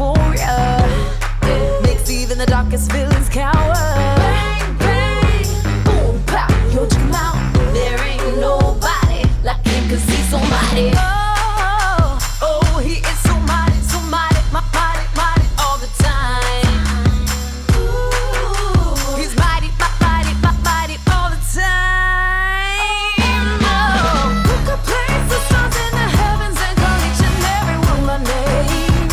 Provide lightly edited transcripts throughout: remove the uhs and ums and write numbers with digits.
warrior. Makes even the darkest villains cower. Bang, bang, boom, pow, yo, check him out. There ain't nobody like him 'cause he's so mighty. Oh, oh, he is so mighty, mighty, mighty all the time. Ooh, he's mighty, mighty all the time. Oh, who could place the stars in the heavens and call each and every one by name?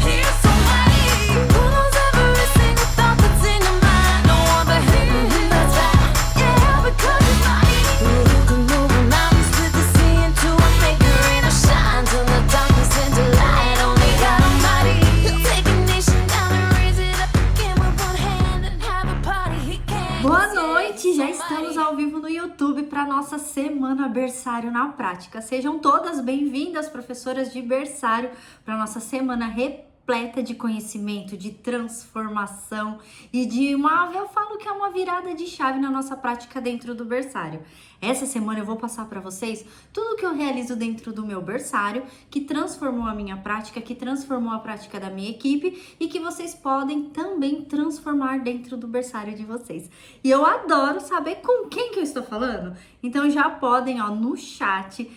He is so mighty, who knows every single thought that's in your mind? No one but him, that's right. Yeah, because he's mighty. Who can move mountains, split the sea into a maker and a shine, turn the darkness into light. Only God Almighty. He'll take a nation down and raise it up again with one hand and have a party. He can. Boa noite, já estamos ao vivo no YouTube para nossa Semana Berçário na Prática. Sejam todas bem-vindas, professoras de berçário, para nossa semana repleta de conhecimento, de transformação e eu falo que é uma virada de chave na nossa prática dentro do berçário. Essa semana eu vou passar para vocês tudo que eu realizo dentro do meu berçário, que transformou a minha prática, que transformou a prática da minha equipe e que vocês podem também transformar dentro do berçário de vocês. E eu adoro saber com quem que eu estou falando, então já podem, no chat,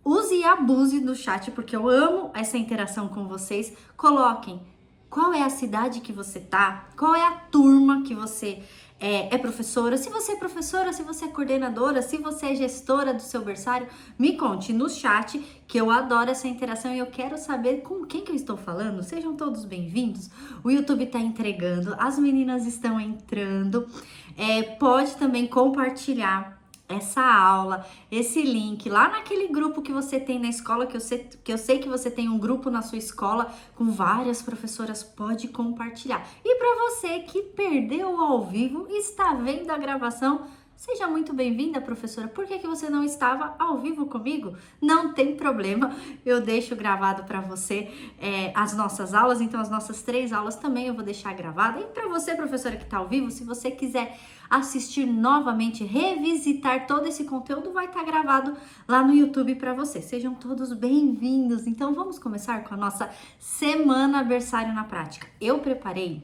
use e abuse do chat, porque eu amo essa interação com vocês. Coloquem qual é a cidade que você tá, qual é a turma que você é professora, se você é professora, se você é coordenadora, se você é gestora do seu berçário, me conte no chat, que eu adoro essa interação e eu quero saber com quem que eu estou falando. Sejam todos bem-vindos. O YouTube tá entregando, as meninas estão entrando, pode também compartilhar essa aula, esse link lá naquele grupo que você tem na escola, que eu sei que você tem um grupo na sua escola com várias professoras, pode compartilhar. E para você que perdeu ao vivo e está vendo a gravação, seja muito bem-vinda, professora. Por que você não estava ao vivo comigo? Não tem problema, eu deixo gravado para você as nossas aulas, então as nossas 3 aulas também eu vou deixar gravada. E para você, professora que está ao vivo, se você quiser assistir novamente, revisitar todo esse conteúdo, vai estar gravado lá no YouTube para você. Sejam todos bem-vindos. Então vamos começar com a nossa Semana Berçário na Prática. Eu preparei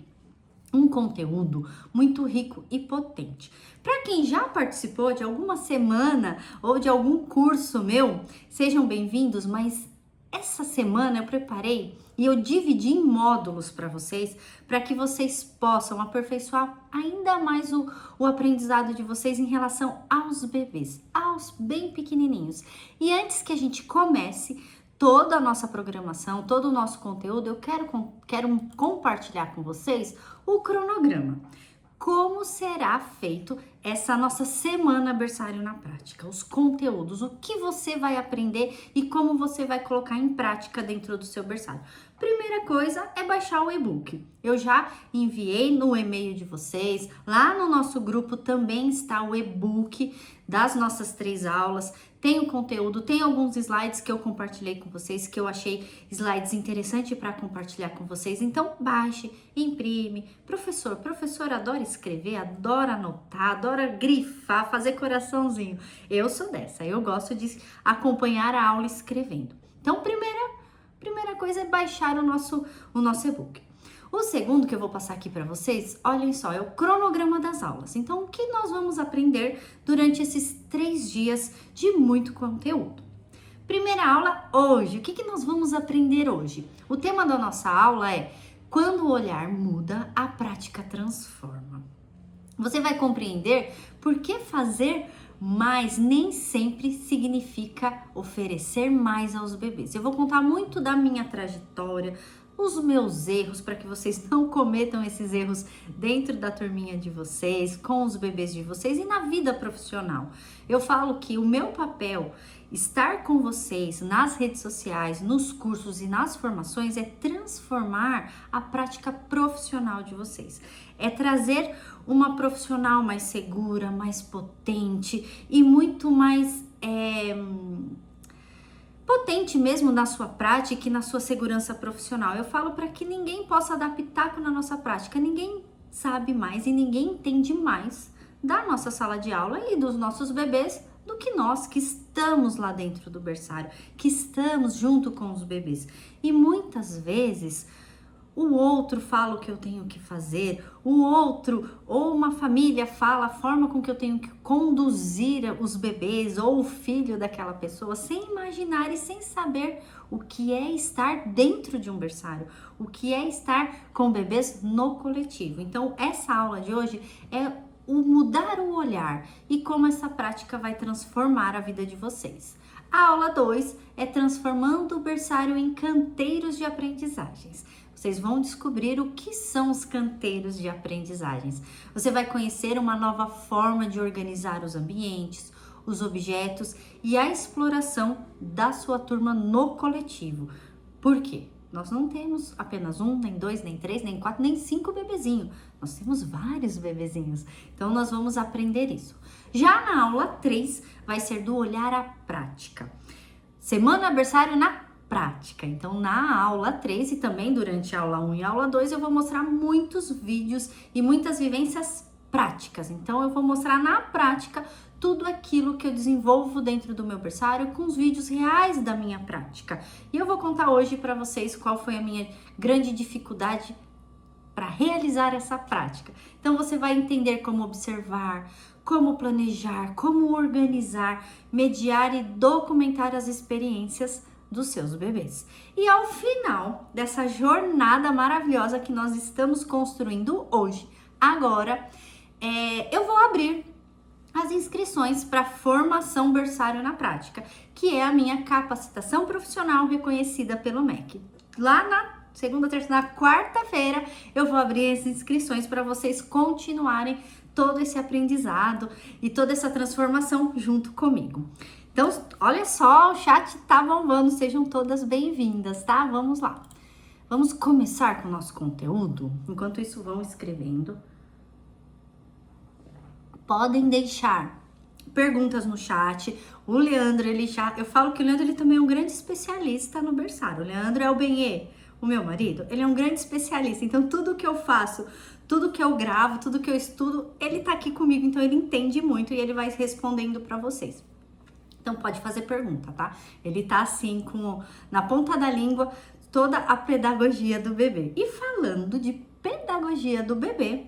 um conteúdo muito rico e potente. Para quem já participou de alguma semana ou de algum curso meu, sejam bem-vindos, mas essa semana eu preparei e eu dividi em módulos para vocês, para que vocês possam aperfeiçoar ainda mais o aprendizado de vocês em relação aos bebês, aos bem pequenininhos. E antes que a gente comece toda a nossa programação, todo o nosso conteúdo, eu quero compartilhar com vocês o cronograma. Como será feito essa nossa Semana Berçário na Prática, os conteúdos, o que você vai aprender e como você vai colocar em prática dentro do seu berçário. Primeira coisa é baixar o e-book. Eu já enviei no e-mail de vocês, lá no nosso grupo também está o e-book das nossas 3 aulas. Tem o conteúdo, tem alguns slides que eu compartilhei com vocês, que eu achei slides interessantes para compartilhar com vocês. Então, baixe, imprime. Professor adora escrever, adora anotar, adora grifar, fazer coraçãozinho. Eu sou dessa, eu gosto de acompanhar a aula escrevendo. Então, primeira coisa é baixar o nosso e-book. O segundo que eu vou passar aqui para vocês, olhem só, é o cronograma das aulas. Então, o que nós vamos aprender durante esses 3 dias de muito conteúdo? Primeira aula hoje. O que nós vamos aprender hoje? O tema da nossa aula é: quando o olhar muda, a prática transforma. Você vai compreender por que fazer mais nem sempre significa oferecer mais aos bebês. Eu vou contar muito da minha trajetória, os meus erros, para que vocês não cometam esses erros dentro da turminha de vocês, com os bebês de vocês e na vida profissional. Eu falo que o meu papel, estar com vocês nas redes sociais, nos cursos e nas formações, é transformar a prática profissional de vocês. É trazer uma profissional mais segura, mais potente e muito mais potente mesmo na sua prática e na sua segurança profissional. Eu falo para que ninguém possa dar pitaco na nossa prática. Ninguém sabe mais e ninguém entende mais da nossa sala de aula e dos nossos bebês do que nós que estamos lá dentro do berçário, que estamos junto com os bebês. E muitas vezes o outro fala o que eu tenho que fazer, o outro ou uma família fala a forma com que eu tenho que conduzir os bebês ou o filho daquela pessoa, sem imaginar e sem saber o que é estar dentro de um berçário, o que é estar com bebês no coletivo. Então, essa aula de hoje é o mudar o olhar e como essa prática vai transformar a vida de vocês. A aula 2 é transformando o berçário em canteiros de aprendizagens. Vocês vão descobrir o que são os canteiros de aprendizagens. Você vai conhecer uma nova forma de organizar os ambientes, os objetos e a exploração da sua turma no coletivo. Por quê? Nós não temos apenas 1, nem 2, nem 3, nem 4, nem 5 bebezinhos. Nós temos vários bebezinhos. Então, nós vamos aprender isso. Já na aula 3, vai ser do olhar à prática. Semana berçário na prática. Então, na aula 3 e também durante a aula 1 e a aula 2, eu vou mostrar muitos vídeos e muitas vivências práticas. Então, eu vou mostrar na prática tudo aquilo que eu desenvolvo dentro do meu berçário com os vídeos reais da minha prática. E eu vou contar hoje para vocês qual foi a minha grande dificuldade para realizar essa prática. Então, você vai entender como observar, como planejar, como organizar, mediar e documentar as experiências dos seus bebês. E ao final dessa jornada maravilhosa que nós estamos construindo hoje, agora, eu vou abrir as inscrições para formação berçário na prática, que é a minha capacitação profissional reconhecida pelo MEC. Lá na segunda, terça, na quarta-feira, eu vou abrir as inscrições para vocês continuarem todo esse aprendizado e toda essa transformação junto comigo. Então, olha só, o chat tá bombando, sejam todas bem-vindas, tá? Vamos lá. Vamos começar com o nosso conteúdo? Enquanto isso, vão escrevendo. Podem deixar perguntas no chat. O Leandro, eu falo que o Leandro, ele também é um grande especialista no berçário. O Leandro é o Benê, o meu marido, ele é um grande especialista. Então, tudo que eu faço, tudo que eu gravo, tudo que eu estudo, ele tá aqui comigo, então ele entende muito e ele vai respondendo para vocês. Então, pode fazer pergunta, tá? Ele tá assim, na ponta da língua, toda a pedagogia do bebê. E falando de pedagogia do bebê,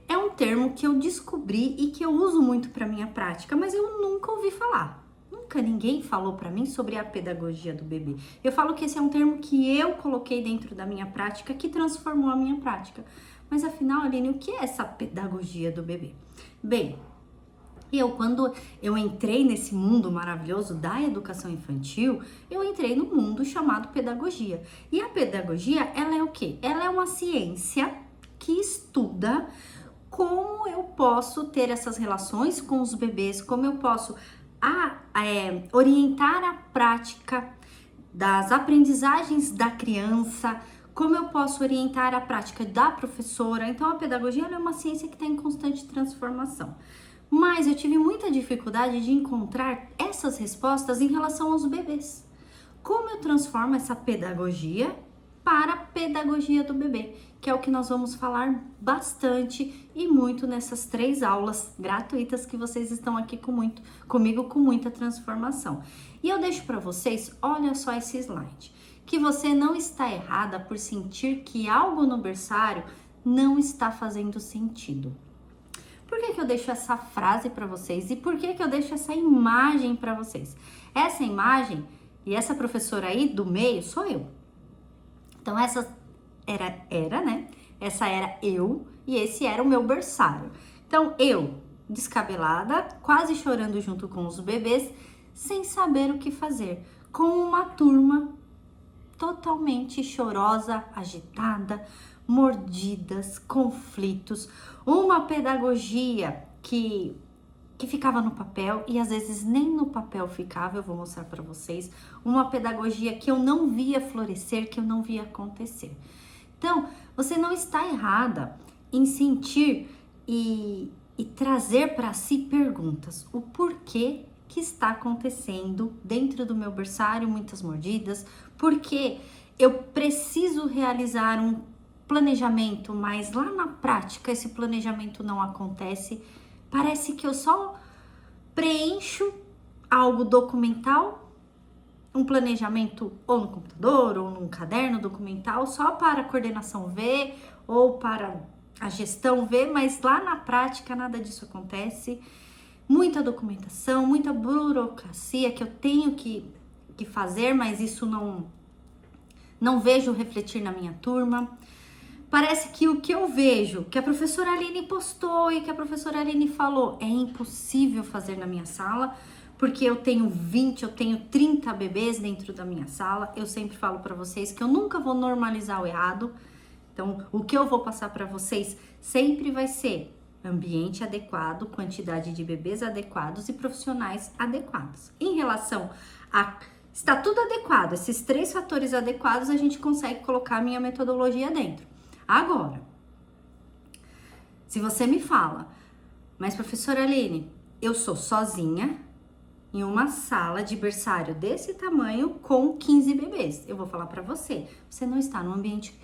é um termo que eu descobri e que eu uso muito para minha prática, mas eu nunca ouvi falar. Nunca ninguém falou para mim sobre a pedagogia do bebê. Eu falo que esse é um termo que eu coloquei dentro da minha prática, que transformou a minha prática. Mas afinal, Aline, o que é essa pedagogia do bebê? Bem, quando eu entrei nesse mundo maravilhoso da educação infantil, eu entrei no mundo chamado pedagogia. E a pedagogia, ela é o quê? Ela é uma ciência que estuda como eu posso ter essas relações com os bebês, como eu posso orientar a prática das aprendizagens da criança, como eu posso orientar a prática da professora. Então, a pedagogia ela é uma ciência que está em constante transformação. Mas eu tive muita dificuldade de encontrar essas respostas em relação aos bebês. Como eu transformo essa pedagogia para a pedagogia do bebê, que é o que nós vamos falar bastante e muito nessas 3 aulas gratuitas que vocês estão aqui comigo com muita transformação. E eu deixo para vocês, olha só esse slide, que você não está errada por sentir que algo no berçário não está fazendo sentido. Por que eu deixo essa frase para vocês e por que eu deixo essa imagem para vocês? Essa imagem e essa professora aí do meio sou eu. Então, essa era, né? Essa era eu e esse era o meu berçário. Então, eu, descabelada, quase chorando junto com os bebês, sem saber o que fazer, com uma turma totalmente chorosa, agitada, mordidas, conflitos, uma pedagogia que ficava no papel e às vezes nem no papel ficava, eu vou mostrar para vocês, uma pedagogia que eu não via florescer, que eu não via acontecer. Então, você não está errada em sentir e trazer para si perguntas, o porquê que está acontecendo dentro do meu berçário, muitas mordidas, porque eu preciso realizar um planejamento, mas lá na prática esse planejamento não acontece. Parece que eu só preencho algo documental, um planejamento ou no computador ou num caderno documental só para a coordenação ver ou para a gestão ver, mas lá na prática nada disso acontece. Muita documentação, muita burocracia que eu tenho que fazer, mas isso não vejo refletir na minha turma. Parece que o que eu vejo, que a professora Aline postou e que a professora Aline falou, é impossível fazer na minha sala, porque eu tenho 20, eu tenho 30 bebês dentro da minha sala. Eu sempre falo para vocês que eu nunca vou normalizar o errado. Então, o que eu vou passar para vocês sempre vai ser ambiente adequado, quantidade de bebês adequados e profissionais adequados. Em relação a está tudo adequado, esses 3 fatores adequados, a gente consegue colocar a minha metodologia dentro. Agora, se você me fala, mas professora Aline, eu sou sozinha em uma sala de berçário desse tamanho com 15 bebês. Eu vou falar para você, você não está num ambiente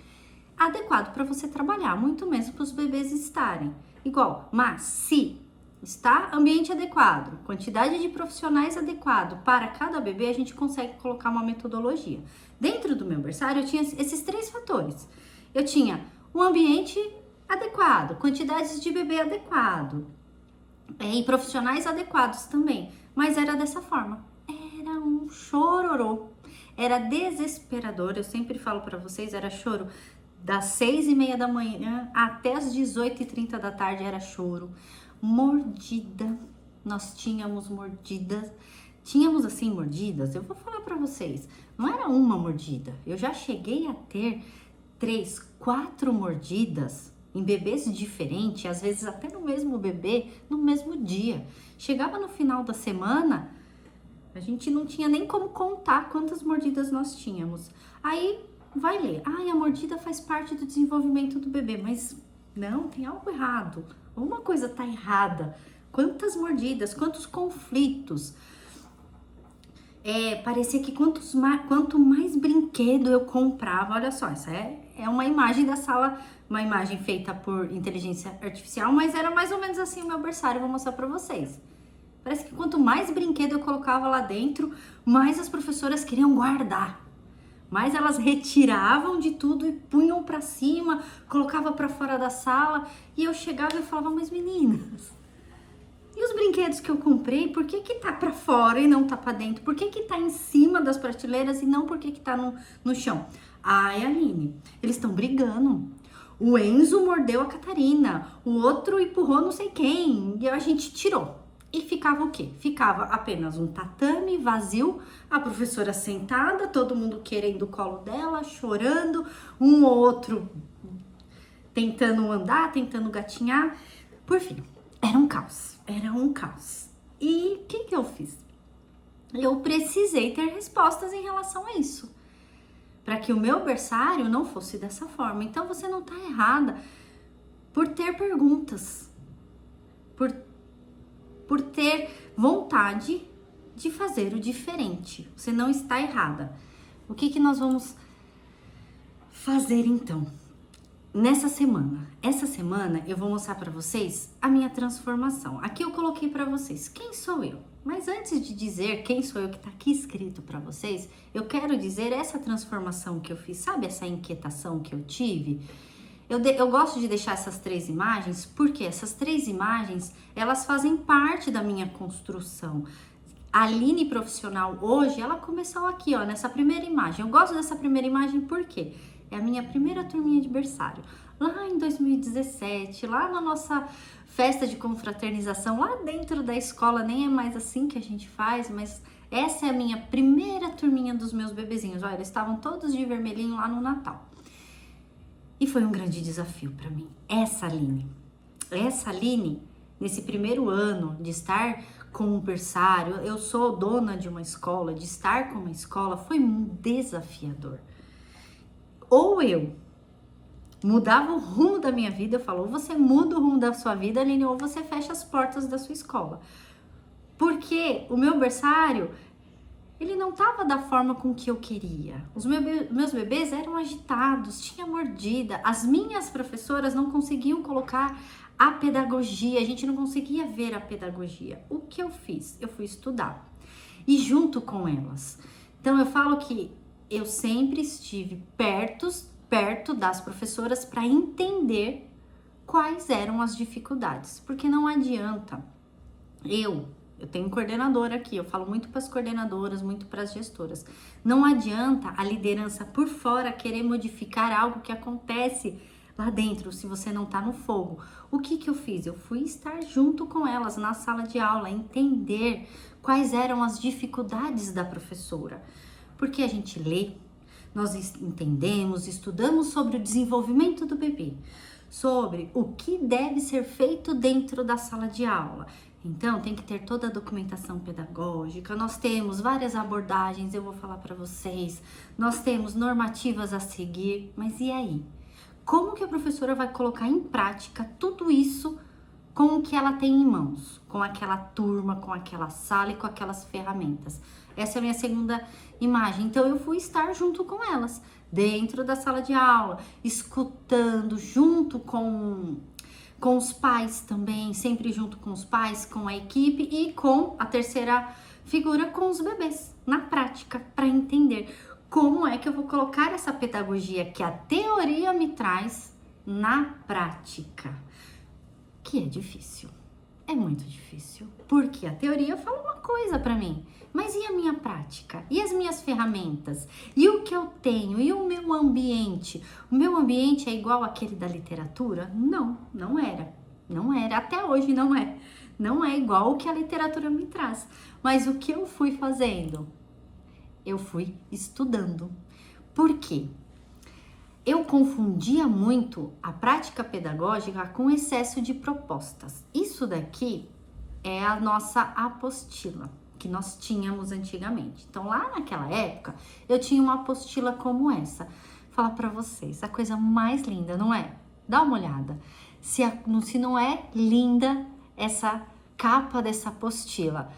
adequado para você trabalhar, muito menos para os bebês estarem igual. Mas se está ambiente adequado, quantidade de profissionais adequado para cada bebê, a gente consegue colocar uma metodologia. Dentro do meu berçário eu tinha esses 3 fatores. Eu tinha um ambiente adequado, quantidades de bebê adequado, e profissionais adequados também. Mas era dessa forma, era um chororô, era desesperador. Eu sempre falo para vocês, era choro das 6:30 da manhã até as 18:30 da tarde, era choro. Mordida, nós tínhamos mordidas, tínhamos assim mordidas, eu vou falar para vocês, não era uma mordida, eu já cheguei a ter 3, 4 mordidas em bebês diferentes, às vezes até no mesmo bebê, no mesmo dia. Chegava no final da semana, a gente não tinha nem como contar quantas mordidas nós tínhamos. Aí vai ler, a mordida faz parte do desenvolvimento do bebê, mas não, tem algo errado, uma coisa tá errada. Quantas mordidas, quantos conflitos. Parecia que quanto mais brinquedo eu comprava, olha só, essa é uma imagem da sala, uma imagem feita por inteligência artificial, mas era mais ou menos assim o meu berçário, vou mostrar pra vocês. Parece que quanto mais brinquedo eu colocava lá dentro, mais as professoras queriam guardar. Mas elas retiravam de tudo e punham pra cima, colocava pra fora da sala, e eu chegava e falava, mas meninas, e os brinquedos que eu comprei, por que que tá pra fora e não tá pra dentro? Por que que tá em cima das prateleiras e não por que que tá no chão? Ai, Aline, eles estão brigando. O Enzo mordeu a Catarina, o outro empurrou não sei quem, e a gente tirou. E ficava o quê? Ficava apenas um tatame vazio, a professora sentada, todo mundo querendo o colo dela, chorando, um ou outro tentando andar, tentando gatinhar. Por fim, era um caos, era um caos. E o que eu fiz? Eu precisei ter respostas em relação a isso, para que o meu berçário não fosse dessa forma. Então você não está errada por ter perguntas, por ter vontade de fazer o diferente. Você não está errada. O que nós vamos fazer então? Essa semana eu vou mostrar para vocês a minha transformação. Aqui eu coloquei para vocês quem sou eu. Mas antes de dizer quem sou eu que tá aqui escrito para vocês, eu quero dizer essa transformação que eu fiz. Sabe essa inquietação que eu tive? Eu gosto de deixar essas 3 imagens, porque essas 3 imagens, elas fazem parte da minha construção. A Aline profissional hoje, ela começou aqui, ó, nessa primeira imagem. Eu gosto dessa primeira imagem porque é a minha primeira turminha de berçário. Lá em 2017, lá na nossa festa de confraternização, lá dentro da escola, nem é mais assim que a gente faz, mas essa é a minha primeira turminha dos meus bebezinhos. Olha, eles estavam todos de vermelhinho lá no Natal. E foi um grande desafio para mim. Essa Aline, nesse primeiro ano de estar com um berçário, eu sou dona de uma escola, de estar com uma escola, foi desafiador. Ou eu mudava o rumo da minha vida, eu falo, ou você muda o rumo da sua vida, Aline, ou você fecha as portas da sua escola. Porque o meu berçário, ele não estava da forma com que eu queria. Os meus bebês eram agitados, tinha mordida. As minhas professoras não conseguiam colocar a pedagogia, a gente não conseguia ver a pedagogia. O que eu fiz? Eu fui estudar. E junto com elas, Então eu falo que eu sempre estive perto das professoras para entender quais eram as dificuldades, porque não adianta eu tenho coordenadora aqui, eu falo muito para as coordenadoras, muito para as gestoras. Não adianta a liderança por fora querer modificar algo que acontece lá dentro, se você não tá no fogo. O que eu fiz? Eu fui estar junto com elas na sala de aula, entender quais eram as dificuldades da professora. Porque a gente lê, nós entendemos, estudamos sobre o desenvolvimento do bebê, sobre o que deve ser feito dentro da sala de aula. Então, tem que ter toda a documentação pedagógica, nós temos várias abordagens, eu vou falar para vocês, nós temos normativas a seguir, mas e aí? Como que a professora vai colocar em prática tudo isso com o que ela tem em mãos? Com aquela turma, com aquela sala e com aquelas ferramentas? Essa é a minha segunda imagem. Então, eu fui estar junto com elas, dentro da sala de aula, escutando, junto com os pais também, sempre junto com os pais, com a equipe e com a terceira figura, com os bebês, na prática, para entender como é que eu vou colocar essa pedagogia que a teoria me traz na prática, que é difícil, é muito difícil, porque a teoria fala uma coisa para mim, mas e a minha prática? E as minhas ferramentas? E o que eu tenho? E o meu ambiente? O meu ambiente é igual àquele da literatura? Não, não era. Não era. Até hoje não é. Não é igual o que a literatura me traz. Mas o que eu fui fazendo? Eu fui estudando. Por quê? Eu confundia muito a prática pedagógica com excesso de propostas. Isso daqui é a nossa apostila que nós tínhamos antigamente. Então, lá naquela época, eu tinha uma apostila como essa. Falar para vocês, a coisa mais linda, não é? Dá uma olhada. Se não é linda essa capa dessa apostila.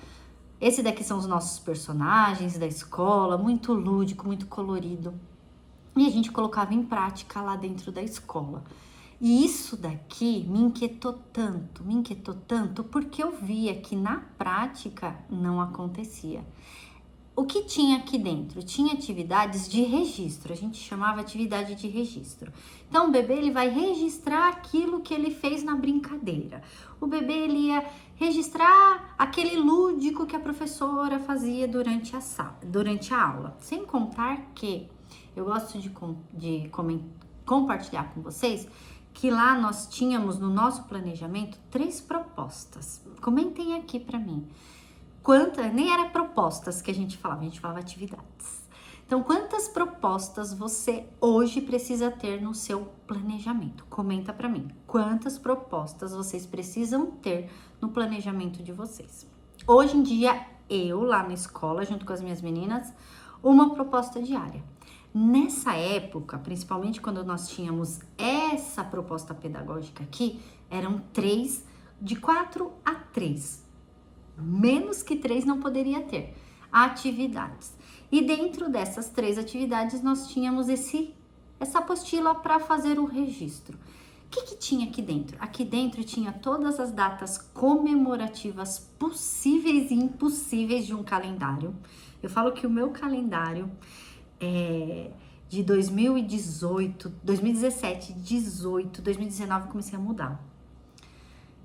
Esse daqui são os nossos personagens da escola, muito lúdico, muito colorido. E a gente colocava em prática lá dentro da escola. E isso daqui me inquietou tanto, porque eu via que na prática não acontecia. O que tinha aqui dentro? Tinha atividades de registro, a gente chamava atividade de registro. Então o bebê ele vai registrar aquilo que ele fez na brincadeira. O bebê ele ia registrar aquele lúdico que a professora fazia durante a aula. Sem contar que eu gosto de compartilhar com vocês que lá nós tínhamos no nosso planejamento 3 propostas. Comentem aqui para mim. Nem era propostas que a gente falava atividades. Então, quantas propostas você hoje precisa ter no seu planejamento? Comenta para mim. Quantas propostas vocês precisam ter no planejamento de vocês? Hoje em dia, eu lá na escola, junto com as minhas meninas, uma proposta diária. Nessa época, principalmente quando nós tínhamos essa proposta pedagógica aqui, eram 3, de 4 a 3. Menos que 3 não poderia ter atividades. E dentro dessas 3 atividades, nós tínhamos essa apostila para fazer o registro. O que tinha aqui dentro? Aqui dentro tinha todas as datas comemorativas possíveis e impossíveis de um calendário. Eu falo que o meu calendário de 2018, 2017, 18, 2019 comecei a mudar.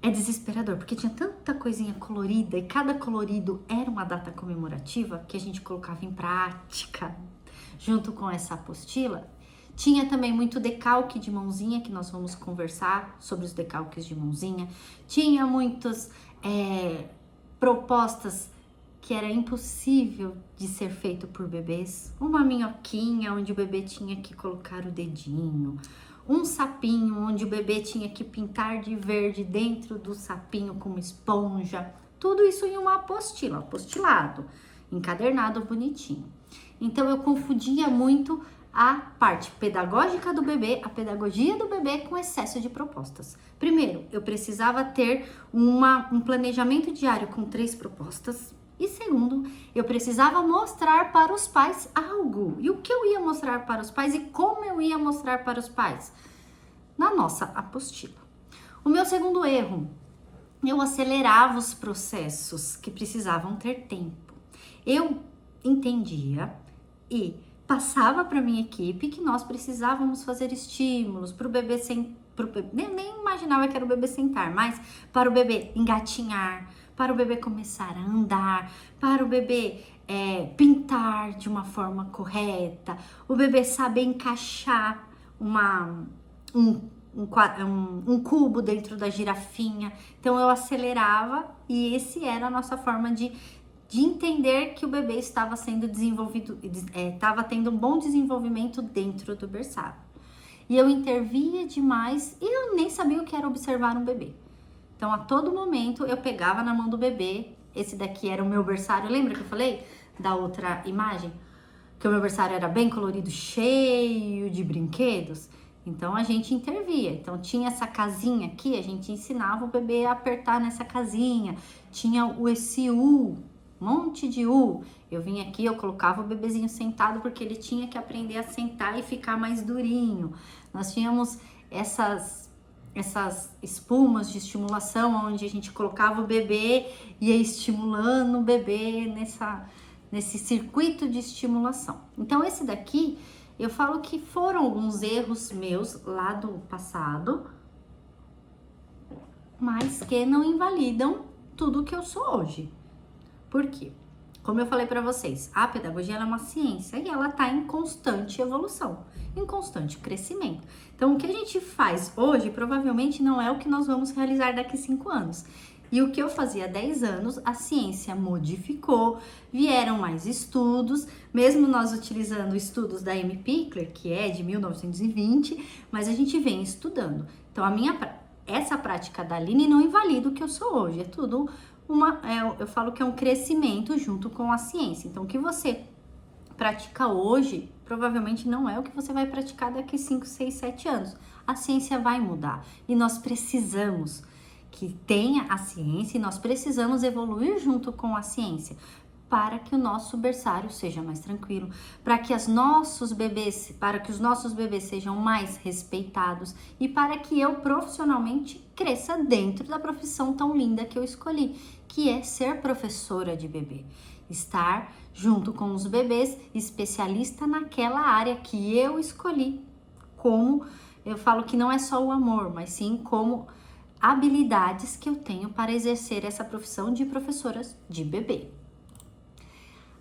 É desesperador, porque tinha tanta coisinha colorida e cada colorido era uma data comemorativa que a gente colocava em prática junto com essa apostila. Tinha também muito decalque de mãozinha, que nós vamos conversar sobre os decalques de mãozinha. Tinha muitas propostas que era impossível de ser feito por bebês. Uma minhoquinha, onde o bebê tinha que colocar o dedinho. Um sapinho, onde o bebê tinha que pintar de verde dentro do sapinho com uma esponja. Tudo isso em uma apostila, apostilado, encadernado bonitinho. Então, eu confundia muito a parte pedagógica do bebê, a pedagogia do bebê com excesso de propostas. Primeiro, eu precisava ter um planejamento diário com 3 propostas. E segundo, eu precisava mostrar para os pais algo. E o que eu ia mostrar para os pais e como eu ia mostrar para os pais? Na nossa apostila. O meu segundo erro, eu acelerava os processos que precisavam ter tempo. Eu entendia e passava para minha equipe que nós precisávamos fazer estímulos para o bebê nem imaginava que era o bebê sentar, mas para o bebê engatinhar, para o bebê começar a andar, para o bebê pintar de uma forma correta, o bebê saber encaixar um cubo dentro da girafinha. Então eu acelerava e esse era a nossa forma de entender que o bebê estava sendo desenvolvido, estava tendo um bom desenvolvimento dentro do berçário. E eu intervia demais e eu nem sabia o que era observar um bebê. Então, a todo momento, eu pegava na mão do bebê. Esse daqui era o meu berçário. Lembra que eu falei da outra imagem? Que o meu berçário era bem colorido, cheio de brinquedos. Então, a gente intervia. Então, tinha essa casinha aqui, a gente ensinava o bebê a apertar nessa casinha. Tinha esse U, monte de U. Eu vinha aqui, eu colocava o bebezinho sentado porque ele tinha que aprender a sentar e ficar mais durinho. Nós tínhamos essas espumas de estimulação, onde a gente colocava o bebê e ia estimulando o bebê nesse circuito de estimulação. Então, esse daqui, eu falo que foram alguns erros meus lá do passado, mas que não invalidam tudo que eu sou hoje. Por quê? Como eu falei para vocês, a pedagogia ela é uma ciência e ela está em constante evolução, em constante crescimento. Então, o que a gente faz hoje provavelmente não é o que nós vamos realizar daqui 5 anos. E o que eu fazia há 10 anos, a ciência modificou, vieram mais estudos, mesmo nós utilizando estudos da Amy Pickler, que é de 1920, mas a gente vem estudando. Então, essa prática da Aline não invalida o que eu sou hoje, é tudo eu falo que é um crescimento junto com a ciência. Então, o que você pratica hoje, provavelmente não é o que você vai praticar daqui 5, 6, 7 anos. A ciência vai mudar e nós precisamos que tenha a ciência e nós precisamos evoluir junto com a ciência para que o nosso berçário seja mais tranquilo, para que os nossos bebês sejam mais respeitados e para que eu profissionalmente cresça dentro da profissão tão linda que eu escolhi, que é ser professora de bebê. Estar junto com os bebês, especialista naquela área que eu escolhi, como eu falo que não é só o amor, mas sim como habilidades que eu tenho para exercer essa profissão de professoras de bebê.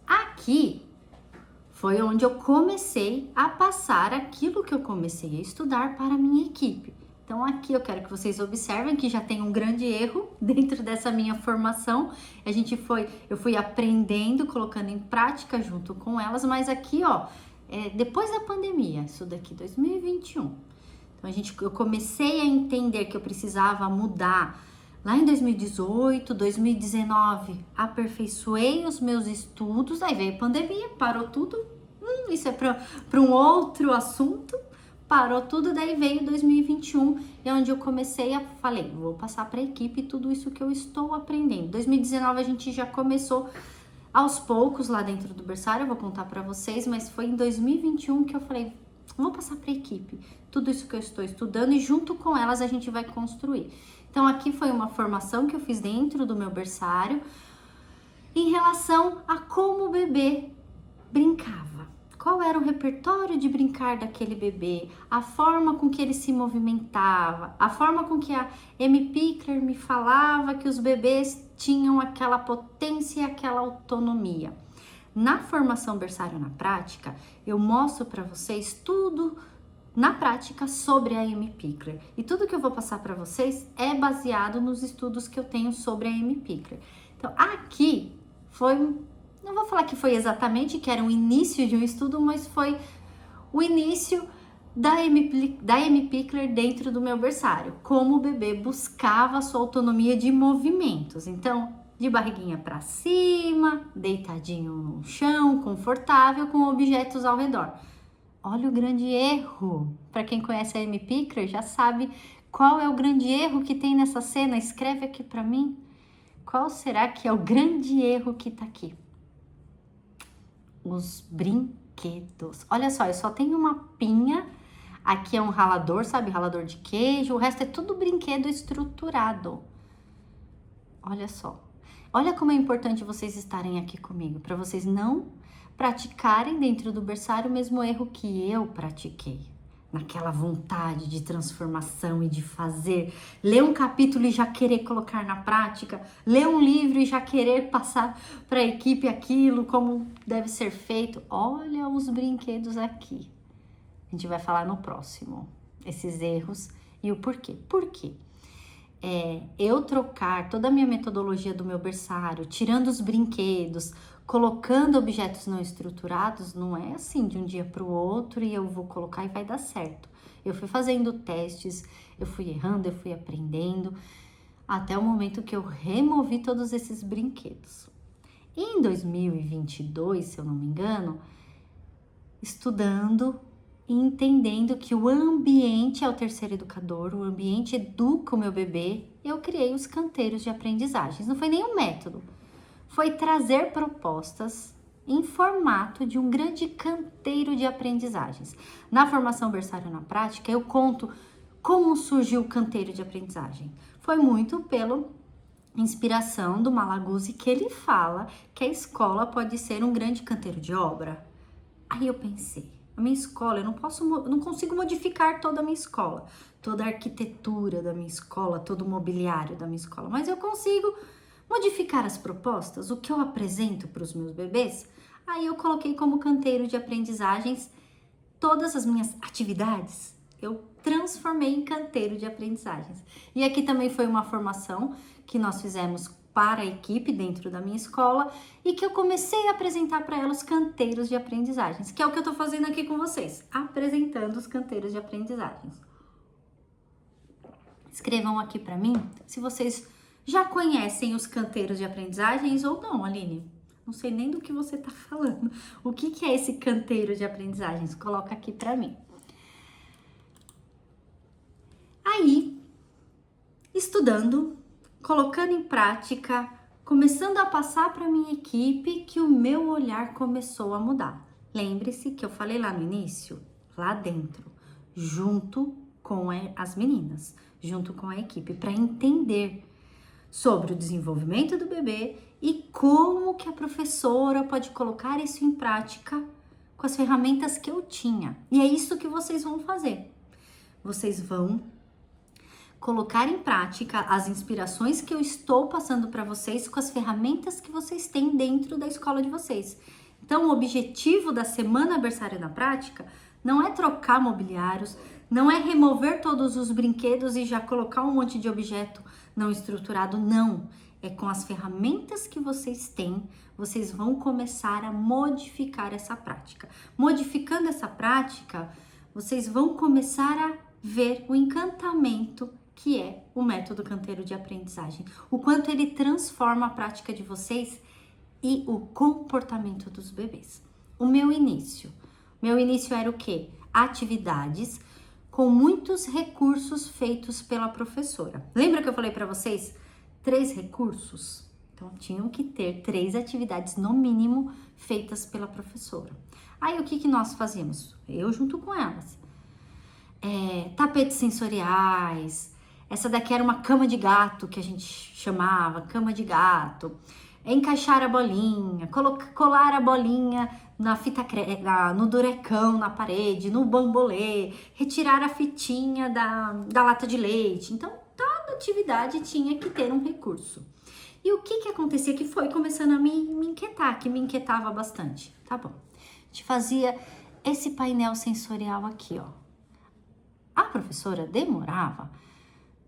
Aqui foi onde eu comecei a passar aquilo que eu comecei a estudar para a minha equipe. Então aqui eu quero que vocês observem que já tem um grande erro dentro dessa minha formação. Eu fui aprendendo, colocando em prática junto com elas, mas aqui depois da pandemia, isso daqui 2021. Então eu comecei a entender que eu precisava mudar. Lá em 2018, 2019, aperfeiçoei os meus estudos, aí veio a pandemia, parou tudo. Isso é para um outro assunto, parou tudo, daí veio 2021, é onde eu falei, vou passar para a equipe tudo isso que eu estou aprendendo. 2019 a gente já começou aos poucos lá dentro do berçário, eu vou contar para vocês, mas foi em 2021 que eu falei, vou passar para a equipe tudo isso que eu estou estudando e junto com elas a gente vai construir. Então, aqui foi uma formação que eu fiz dentro do meu berçário em relação a como o bebê brincava. Qual era o repertório de brincar daquele bebê, a forma com que ele se movimentava, a forma com que a Amy Pickler me falava que os bebês tinham aquela potência e aquela autonomia. Na formação Berçário na Prática, eu mostro para vocês tudo na prática sobre a Amy Pickler. E tudo que eu vou passar para vocês é baseado nos estudos que eu tenho sobre a Amy Pickler. Então, aqui não vou falar que foi exatamente que era o início de um estudo, mas foi o início da Amy Pickler dentro do meu berçário. Como o bebê buscava a sua autonomia de movimentos. Então, de barriguinha para cima, deitadinho no chão, confortável, com objetos ao redor. Olha o grande erro. Para quem conhece a Amy Pickler, já sabe qual é o grande erro que tem nessa cena. Escreve aqui para mim. Qual será que é o grande erro que tá aqui? Os brinquedos. Olha só, eu só tenho uma pinha. Aqui é um ralador, sabe? Ralador de queijo. O resto é tudo brinquedo estruturado. Olha só. Olha como é importante vocês estarem aqui comigo. Para vocês praticarem dentro do berçário o mesmo erro que eu pratiquei. Naquela vontade de transformação e de fazer, ler um capítulo e já querer colocar na prática, ler um livro e já querer passar para a equipe aquilo como deve ser feito. Olha os brinquedos aqui. A gente vai falar no próximo, esses erros e o porquê. Por quê? Eu trocar toda a minha metodologia do meu berçário, tirando os brinquedos, colocando objetos não estruturados, não é assim de um dia para o outro e eu vou colocar e vai dar certo. Eu fui fazendo testes, eu fui errando, eu fui aprendendo, até o momento que eu removi todos esses brinquedos. Em 2022, se eu não me engano, estudando e entendendo que o ambiente é o terceiro educador, o ambiente educa o meu bebê, eu criei os canteiros de aprendizagens. Não foi nenhum método, foi trazer propostas em formato de um grande canteiro de aprendizagens. Na formação Berçário na Prática, eu conto como surgiu o canteiro de aprendizagem. Foi muito pela inspiração do Malaguzzi, que ele fala que a escola pode ser um grande canteiro de obra. Aí eu pensei, a minha escola, eu não consigo modificar toda a minha escola, toda a arquitetura da minha escola, todo o mobiliário da minha escola, mas eu consigo modificar as propostas, o que eu apresento para os meus bebês. Aí eu coloquei como canteiro de aprendizagens todas as minhas atividades, eu transformei em canteiro de aprendizagens. E aqui também foi uma formação que nós fizemos para a equipe dentro da minha escola e que eu comecei a apresentar para ela os canteiros de aprendizagens, que é o que eu tô fazendo aqui com vocês, apresentando os canteiros de aprendizagens. Escrevam aqui para mim se vocês já conhecem os canteiros de aprendizagens ou não, Aline. Não sei nem do que você tá falando. O que é esse canteiro de aprendizagens? Coloca aqui para mim. Aí, estudando, colocando em prática, começando a passar para minha equipe, que o meu olhar começou a mudar. Lembre-se que eu falei lá no início, lá dentro, junto com as meninas, junto com a equipe, para entender sobre o desenvolvimento do bebê e como que a professora pode colocar isso em prática com as ferramentas que eu tinha. E é isso que vocês vão fazer. Vocês vão colocar em prática as inspirações que eu estou passando para vocês com as ferramentas que vocês têm dentro da escola de vocês. Então, o objetivo da Semana Berçário na Prática não é trocar mobiliários, não é remover todos os brinquedos e já colocar um monte de objeto não estruturado, não. É com as ferramentas que vocês têm, vocês vão começar a modificar essa prática. Modificando essa prática, vocês vão começar a ver o encantamento que é o método canteiro de aprendizagem. O quanto ele transforma a prática de vocês e o comportamento dos bebês. O meu início era o quê? Atividades com muitos recursos feitos pela professora. Lembra que eu falei para vocês? 3 recursos? Então, tinham que ter 3 atividades, no mínimo, feitas pela professora. Aí, o que nós fazíamos? Eu junto com elas. Tapetes sensoriais. Essa daqui era uma cama de gato, que a gente chamava, cama de gato. Encaixar a bolinha, colar a bolinha na fita no durecão, na parede, no bambolê, retirar a fitinha da lata de leite. Então, toda atividade tinha que ter um recurso. E o que acontecia que foi começando a me inquietar, que me inquietava bastante. Tá bom, a gente fazia esse painel sensorial aqui, ó. A professora demorava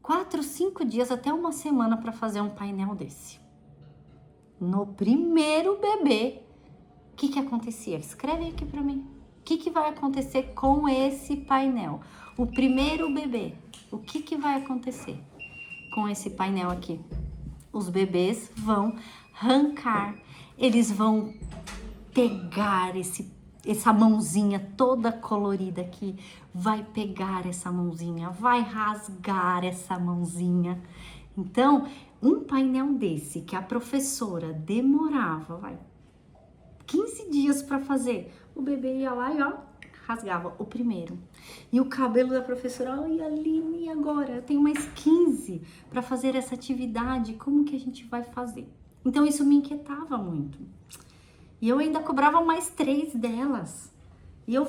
4, 5 dias, até uma semana para fazer um painel desse. No primeiro bebê, o que acontecia? Escreve aqui para mim. O que vai acontecer com esse painel? O primeiro bebê, o que vai acontecer com esse painel aqui? Os bebês vão arrancar, eles vão pegar essa mãozinha toda colorida aqui, vai pegar essa mãozinha, vai rasgar essa mãozinha. Então, um painel desse que a professora demorava, 15 dias para fazer, o bebê ia lá e ó, rasgava o primeiro. E o cabelo da professora, ai Aline, e agora? Eu tenho mais 15 para fazer essa atividade, como que a gente vai fazer? Então, isso me inquietava muito. E eu ainda cobrava mais 3 delas. E eu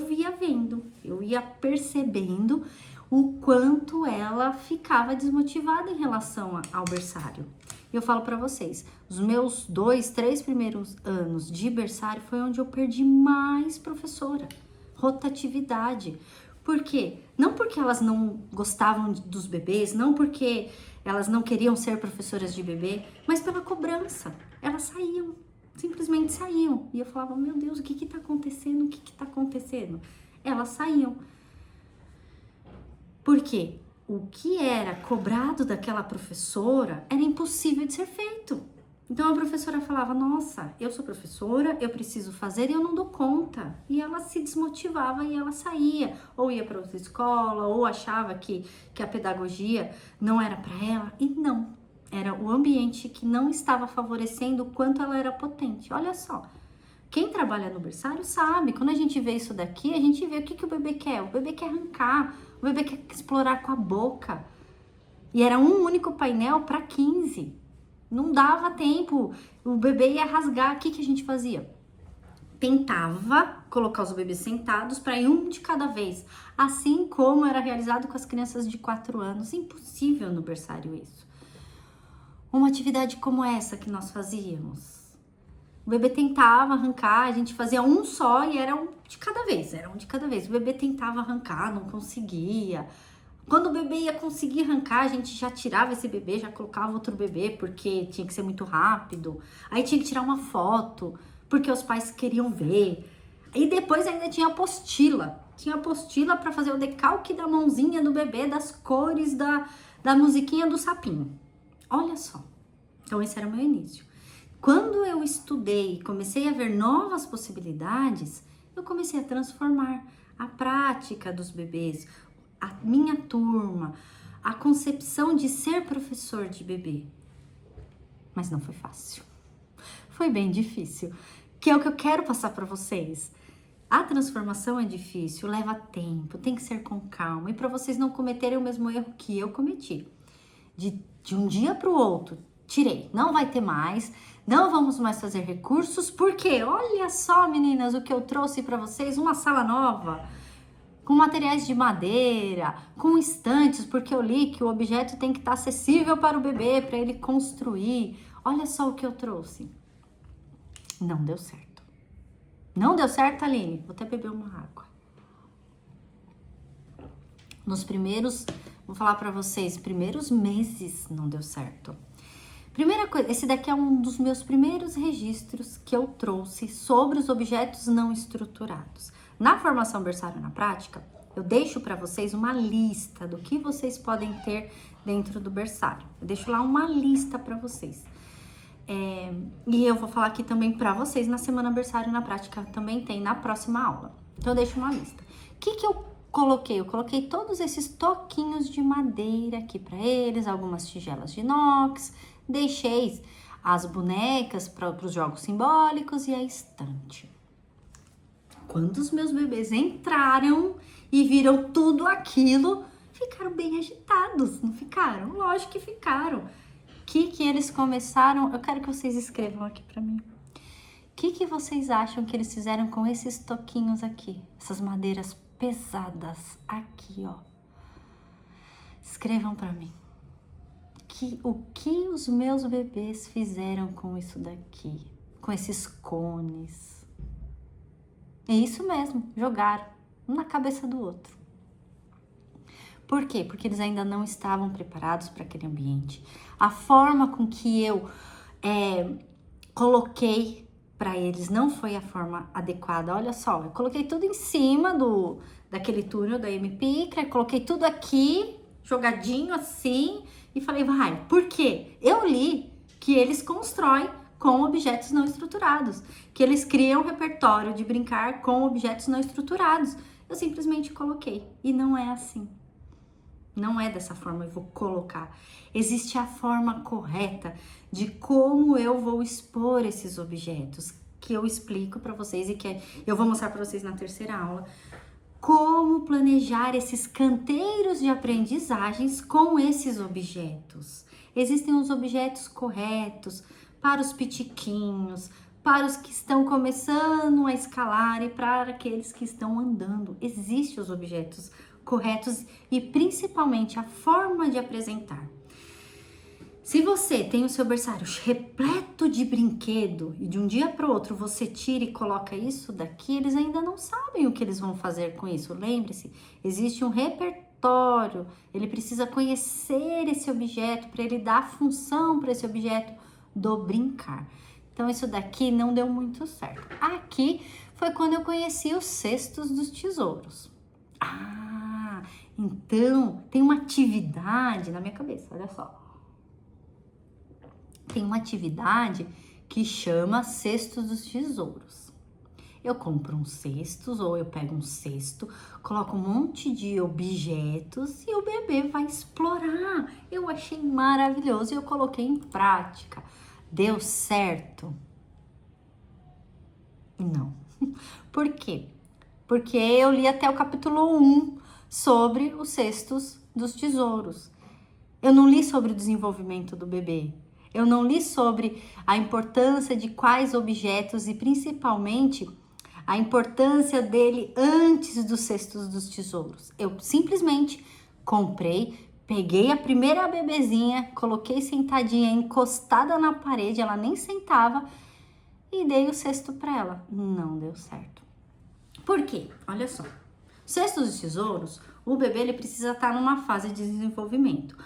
ia percebendo o quanto ela ficava desmotivada em relação ao berçário. E eu falo pra vocês, os meus 2, 3 primeiros anos de berçário foi onde eu perdi mais professora. Rotatividade. Por quê? Não porque elas não gostavam dos bebês, não porque elas não queriam ser professoras de bebê, mas pela cobrança. Elas saíam, simplesmente saíam. E eu falava, meu Deus, o que tá acontecendo? O que tá acontecendo? Elas saíam. Por quê? O que era cobrado daquela professora era impossível de ser feito. Então a professora falava, nossa, eu sou professora, eu preciso fazer e eu não dou conta. E ela se desmotivava e ela saía, ou ia para outra escola, ou achava que a pedagogia não era para ela. E não, era o ambiente que não estava favorecendo o quanto ela era potente. Olha só, quem trabalha no berçário sabe, quando a gente vê isso daqui, a gente vê o que o bebê quer. O bebê quer arrancar, o bebê quer explorar com a boca. E era um único painel para 15. Não dava tempo, o bebê ia rasgar. O que a gente fazia? Tentava colocar os bebês sentados para ir um de cada vez, assim como era realizado com as crianças de 4 anos. Impossível no berçário isso. Uma atividade como essa que nós fazíamos. O bebê tentava arrancar, a gente fazia um só e era um de cada vez, O bebê tentava arrancar, não conseguia. Quando o bebê ia conseguir arrancar, a gente já tirava esse bebê, já colocava outro bebê, porque tinha que ser muito rápido. Aí tinha que tirar uma foto, porque os pais queriam ver. E depois ainda tinha apostila. Tinha apostila para fazer o decalque da mãozinha do bebê, das cores da musiquinha do sapinho. Olha só. Então esse era o meu início. Quando eu estudei e comecei a ver novas possibilidades, eu comecei a transformar a prática dos bebês, a minha turma, a concepção de ser professor de bebê. Mas não foi fácil. Foi bem difícil, que é o que eu quero passar para vocês. A transformação é difícil, leva tempo, tem que ser com calma. E para vocês não cometerem o mesmo erro que eu cometi. De um dia para o outro, tirei, não vai ter mais, não vamos mais fazer recursos, porque olha só, meninas, o que eu trouxe para vocês, uma sala nova, com materiais de madeira, com estantes, porque eu li que o objeto tem que estar acessível para o bebê, para ele construir. Olha só o que eu trouxe. Não deu certo. Não deu certo, Aline? Vou até beber uma água. Nos primeiros, vou falar para vocês, primeiros meses não deu certo. Primeira coisa, esse daqui é um dos meus primeiros registros que eu trouxe sobre os objetos não estruturados. Na formação berçário na prática, eu deixo para vocês uma lista do que vocês podem ter dentro do berçário. Eu deixo lá uma lista para vocês. E eu vou falar aqui também para vocês na semana berçário na prática, também tem na próxima aula. Então eu deixo uma lista. O que eu coloquei? Eu coloquei todos esses toquinhos de madeira aqui para eles, algumas tigelas de inox, deixei as bonecas para os jogos simbólicos e a estante. Quando os meus bebês entraram e viram tudo aquilo, ficaram bem agitados, não ficaram? Lógico que ficaram. O que eles começaram? Eu quero que vocês escrevam aqui para mim. O que vocês acham que eles fizeram com esses toquinhos aqui? Essas madeiras pesadas aqui, ó. Escrevam para mim. O que os meus bebês fizeram com isso daqui? Com esses cones? É isso mesmo, jogaram um na cabeça do outro. Por quê? Porque eles ainda não estavam preparados para aquele ambiente. A forma com que eu coloquei para eles não foi a forma adequada. Olha só, eu coloquei tudo em cima daquele túnel da MP, coloquei tudo aqui, jogadinho assim, e falei, vai, por quê? Eu li que eles constroem com objetos não estruturados, que eles criam um repertório de brincar com objetos não estruturados. Eu simplesmente coloquei, e não é assim. Não é dessa forma que eu vou colocar. Existe a forma correta de como eu vou expor esses objetos, que eu explico para vocês e que eu vou mostrar para vocês na terceira aula. Como planejar esses canteiros de aprendizagens com esses objetos. Existem os objetos corretos para os pitiquinhos, para os que estão começando a escalar e para aqueles que estão andando. Existem os objetos corretos e principalmente a forma de apresentar. Se você tem o seu berçário repleto de brinquedo e de um dia para o outro você tira e coloca isso daqui, eles ainda não sabem o que eles vão fazer com isso. Lembre-se, existe um repertório, ele precisa conhecer esse objeto para ele dar função para esse objeto do brincar. Então isso daqui não deu muito certo. Aqui foi quando eu conheci os cestos dos tesouros. Então tem uma atividade na minha cabeça, olha só. Tem uma atividade que chama Cestos dos Tesouros. Eu compro uns cestos ou eu pego um cesto, coloco um monte de objetos e o bebê vai explorar. Eu achei maravilhoso e eu coloquei em prática. Deu certo? Não. Por quê? Porque eu li até o capítulo 1 sobre os cestos dos tesouros. Eu não li sobre o desenvolvimento do bebê. Eu não li sobre a importância de quais objetos e principalmente a importância dele antes dos cestos dos tesouros. Eu simplesmente comprei, peguei a primeira bebezinha, coloquei sentadinha, encostada na parede, ela nem sentava e dei o cesto para ela. Não deu certo. Por quê? Olha só. Cestos dos tesouros, o bebê ele precisa estar numa fase de desenvolvimento.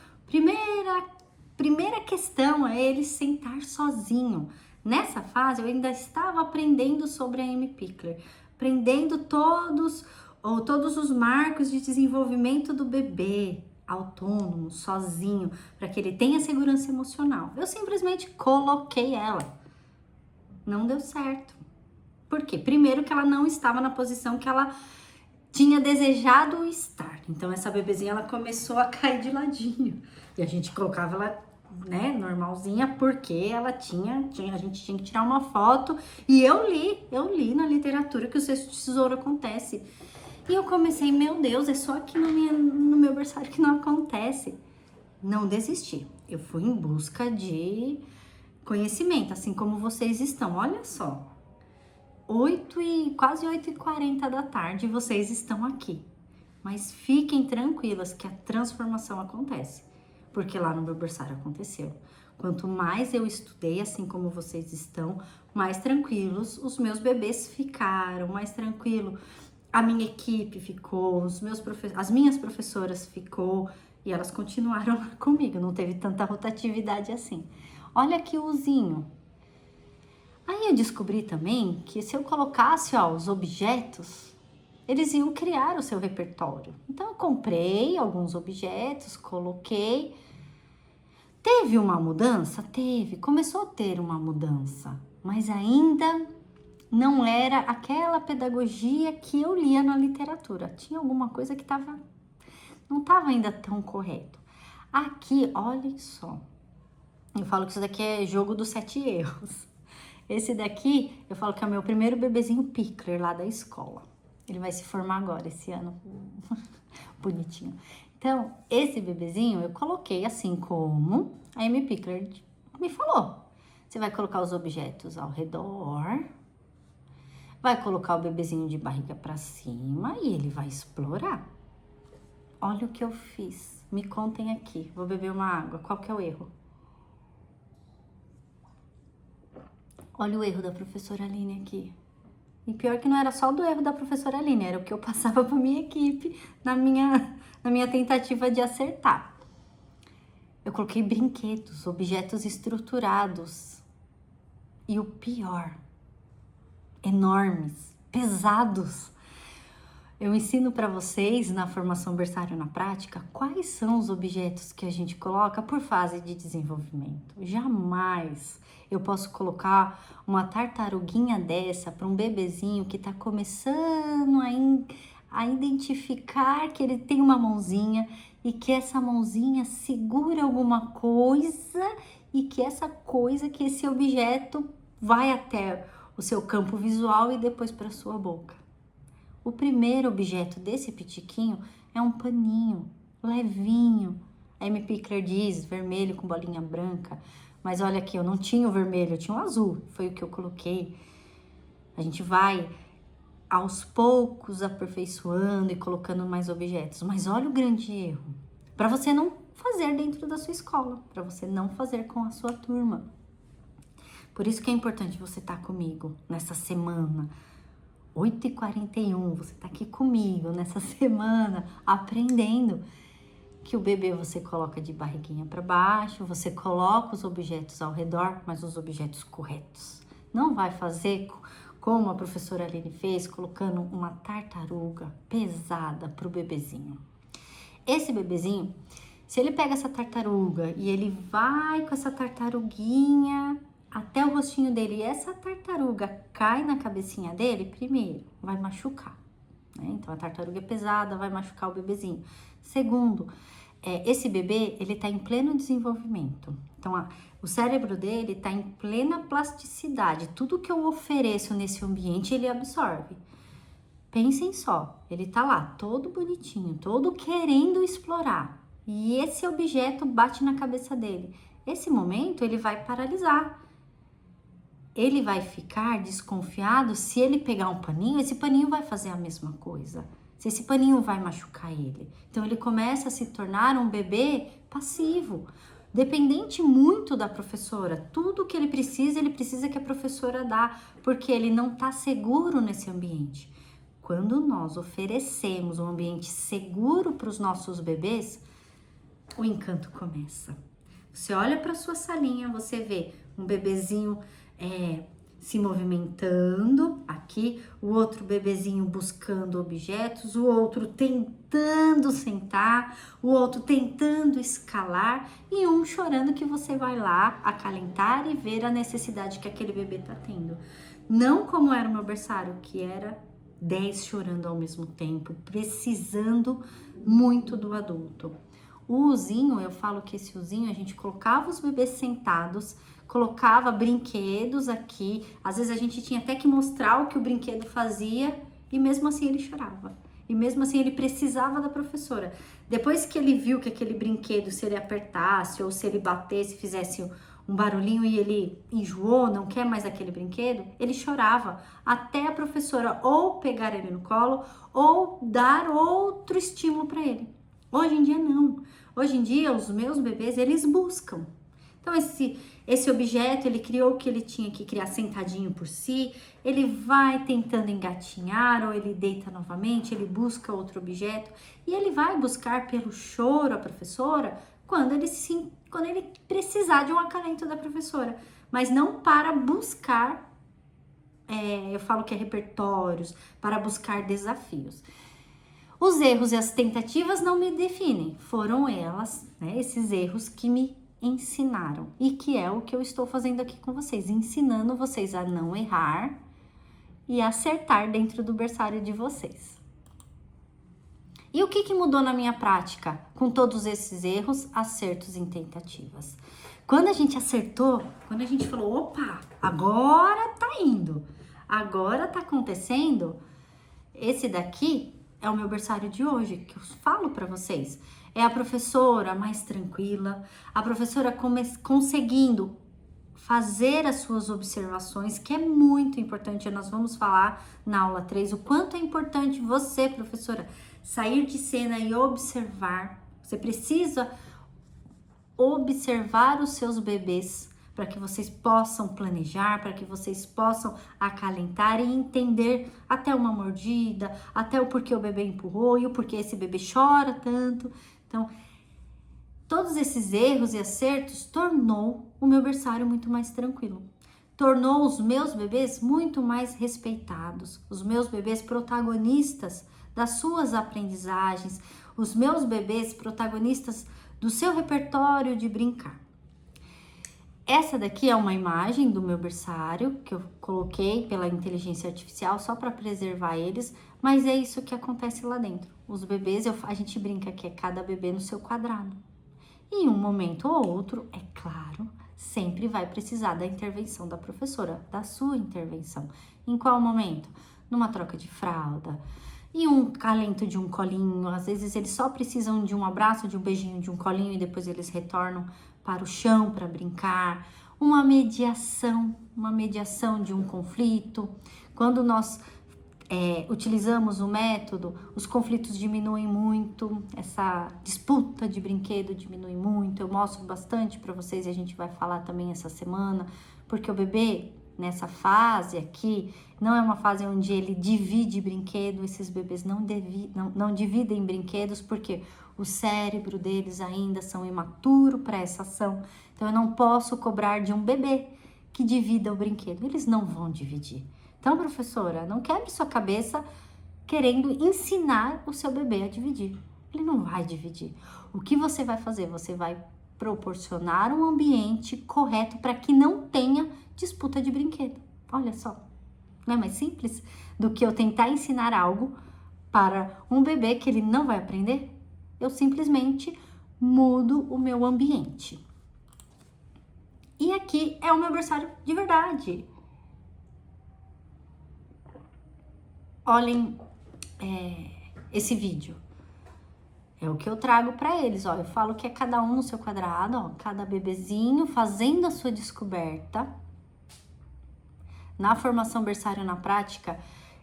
Primeira questão é ele sentar sozinho. Nessa fase, eu ainda estava aprendendo sobre a Amy Pickler, aprendendo todos os marcos de desenvolvimento do bebê, autônomo, sozinho, para que ele tenha segurança emocional. Eu simplesmente coloquei ela. Não deu certo. Por quê? Primeiro que ela não estava na posição que ela tinha desejado estar. Então, essa bebezinha, ela começou a cair de ladinho. E a gente colocava ela, né, normalzinha, porque ela a gente tinha que tirar uma foto. E eu li na literatura que o cesto de tesouro acontece. E eu comecei, meu Deus, é só aqui no meu berçário que não acontece. Não desisti. Eu fui em busca de conhecimento, assim como vocês estão. Olha só. Quase 8h40 da tarde, vocês estão aqui. Mas fiquem tranquilas que a transformação acontece, porque lá no meu berçário aconteceu. Quanto mais eu estudei, assim como vocês estão, mais tranquilos os meus bebês ficaram, mais tranquilo a minha equipe ficou, as minhas professoras ficou e elas continuaram lá comigo, não teve tanta rotatividade assim. Olha aqui o uzinho. Aí eu descobri também que se eu colocasse, os objetos, eles iam criar o seu repertório. Então eu comprei alguns objetos, coloquei. Teve uma mudança? Teve. Começou a ter uma mudança, mas ainda não era aquela pedagogia que eu lia na literatura. Tinha alguma coisa que não estava ainda tão correto. Aqui, olhem só. Eu falo que isso daqui é jogo dos 7 erros. Esse daqui, eu falo que é o meu primeiro bebezinho Pickler lá da escola. Ele vai se formar agora, esse ano. Bonitinho. Então, esse bebezinho eu coloquei assim como a Amy Pickler me falou. Você vai colocar os objetos ao redor, vai colocar o bebezinho de barriga pra cima e ele vai explorar. Olha o que eu fiz. Me contem aqui. Vou beber uma água. Qual que é o erro? Olha o erro da professora Aline aqui. E pior que não era só do erro da professora Aline, era o que eu passava para minha equipe na minha tentativa de acertar. Eu coloquei brinquedos, objetos estruturados. E o pior, enormes, pesados. Eu ensino para vocês na formação berçário na prática quais são os objetos que a gente coloca por fase de desenvolvimento. Jamais eu posso colocar uma tartaruguinha dessa para um bebezinho que está começando a identificar que ele tem uma mãozinha e que essa mãozinha segura alguma coisa e que que esse objeto vai até o seu campo visual e depois para sua boca. O primeiro objeto desse pitiquinho é um paninho, levinho. A Amy Pickler diz, vermelho com bolinha branca. Mas olha aqui, eu não tinha o vermelho, eu tinha o azul. Foi o que eu coloquei. A gente vai aos poucos aperfeiçoando e colocando mais objetos. Mas olha o grande erro. Para você não fazer dentro da sua escola, para você não fazer com a sua turma. Por isso que é importante você estar comigo nessa semana. 8h41, você tá aqui comigo nessa semana, aprendendo que o bebê você coloca de barriguinha para baixo, você coloca os objetos ao redor, mas os objetos corretos. Não vai fazer como a professora Aline fez, colocando uma tartaruga pesada pro bebezinho. Esse bebezinho, se ele pega essa tartaruga e ele vai com essa tartaruguinha até o rostinho dele e essa tartaruga cai na cabecinha dele, primeiro, vai machucar, né? Então, a tartaruga é pesada, vai machucar o bebezinho. Segundo, esse bebê, ele tá em pleno desenvolvimento. Então, o cérebro dele tá em plena plasticidade. Tudo que eu ofereço nesse ambiente, ele absorve. Pensem só, ele tá lá, todo bonitinho, todo querendo explorar. E esse objeto bate na cabeça dele. Esse momento, ele vai paralisar. Ele vai ficar desconfiado se ele pegar um paninho, esse paninho vai fazer a mesma coisa. Se esse paninho vai machucar ele. Então, ele começa a se tornar um bebê passivo, dependente muito da professora. Tudo que ele precisa que a professora dá, porque ele não está seguro nesse ambiente. Quando nós oferecemos um ambiente seguro para os nossos bebês, o encanto começa. Você olha para sua salinha, você vê um bebezinho se movimentando aqui, o outro bebezinho buscando objetos, o outro tentando sentar, o outro tentando escalar e um chorando que você vai lá acalentar e ver a necessidade que aquele bebê tá tendo. Não como era o meu berçário, que era 10 chorando ao mesmo tempo, precisando muito do adulto. O uzinho, eu falo que esse uzinho, a gente colocava os bebês sentados, colocava brinquedos aqui, às vezes a gente tinha até que mostrar o que o brinquedo fazia e mesmo assim ele chorava. E mesmo assim ele precisava da professora. Depois que ele viu que aquele brinquedo, se ele apertasse ou se ele batesse, fizesse um barulhinho e ele enjoou, não quer mais aquele brinquedo, ele chorava até a professora ou pegar ele no colo ou dar outro estímulo para ele. Hoje em dia não. Hoje em dia os meus bebês, eles buscam. Então esse objeto, ele criou o que ele tinha que criar sentadinho por si, ele vai tentando engatinhar ou ele deita novamente, ele busca outro objeto e ele vai buscar pelo choro a professora quando ele precisar de um acalento da professora, mas não para buscar, eu falo que é repertórios, para buscar desafios. Os erros e as tentativas não me definem, foram elas, né, esses erros que me ensinaram e que é o que eu estou fazendo aqui com vocês, ensinando vocês a não errar e acertar dentro do berçário de vocês. E o que mudou na minha prática com todos esses erros, acertos e tentativas? Quando a gente acertou, quando a gente falou, opa, agora tá indo, agora tá acontecendo, esse daqui é o meu berçário de hoje, que eu falo para vocês. É a professora mais tranquila, a professora conseguindo fazer as suas observações, que é muito importante. Nós vamos falar na aula 3 o quanto é importante você, professora, sair de cena e observar. Você precisa observar os seus bebês para que vocês possam planejar, para que vocês possam acalentar e entender até uma mordida, até o porquê o bebê empurrou e o porquê esse bebê chora tanto. Então, todos esses erros e acertos tornou o meu berçário muito mais tranquilo. Tornou os meus bebês muito mais respeitados, os meus bebês protagonistas das suas aprendizagens, os meus bebês protagonistas do seu repertório de brincar. Essa daqui é uma imagem do meu berçário que eu coloquei pela inteligência artificial só para preservar eles, mas é isso que acontece lá dentro. Os bebês, a gente brinca que é cada bebê no seu quadrado. E em um momento ou outro, é claro, sempre vai precisar da intervenção da professora, da sua intervenção. Em qual momento? Numa troca de fralda, E um calento de um colinho, às vezes eles só precisam de um abraço, de um beijinho, de um colinho e depois eles retornam para o chão para brincar. Uma mediação de um conflito. Quando nós utilizamos o método, os conflitos diminuem muito, essa disputa de brinquedo diminui muito. Eu mostro bastante para vocês e a gente vai falar também essa semana, porque o bebê nessa fase aqui não é uma fase onde ele divide brinquedo. Esses bebês não dividem brinquedos porque o cérebro deles ainda são imaturo para essa ação. Então eu não posso cobrar de um bebê que divida o brinquedo, eles não vão dividir. Então, professora, não quebre sua cabeça querendo ensinar o seu bebê a dividir. Ele não vai dividir. O que você vai fazer? Você vai proporcionar um ambiente correto para que não tenha disputa de brinquedo. Olha só, não é mais simples do que eu tentar ensinar algo para um bebê que ele não vai aprender? Eu simplesmente mudo o meu ambiente. E aqui é o meu berçário de verdade. Olhem esse vídeo. É o que eu trago para eles, ó. Eu falo que é cada um no seu quadrado, ó. Cada bebezinho fazendo a sua descoberta. Na formação berçário na prática,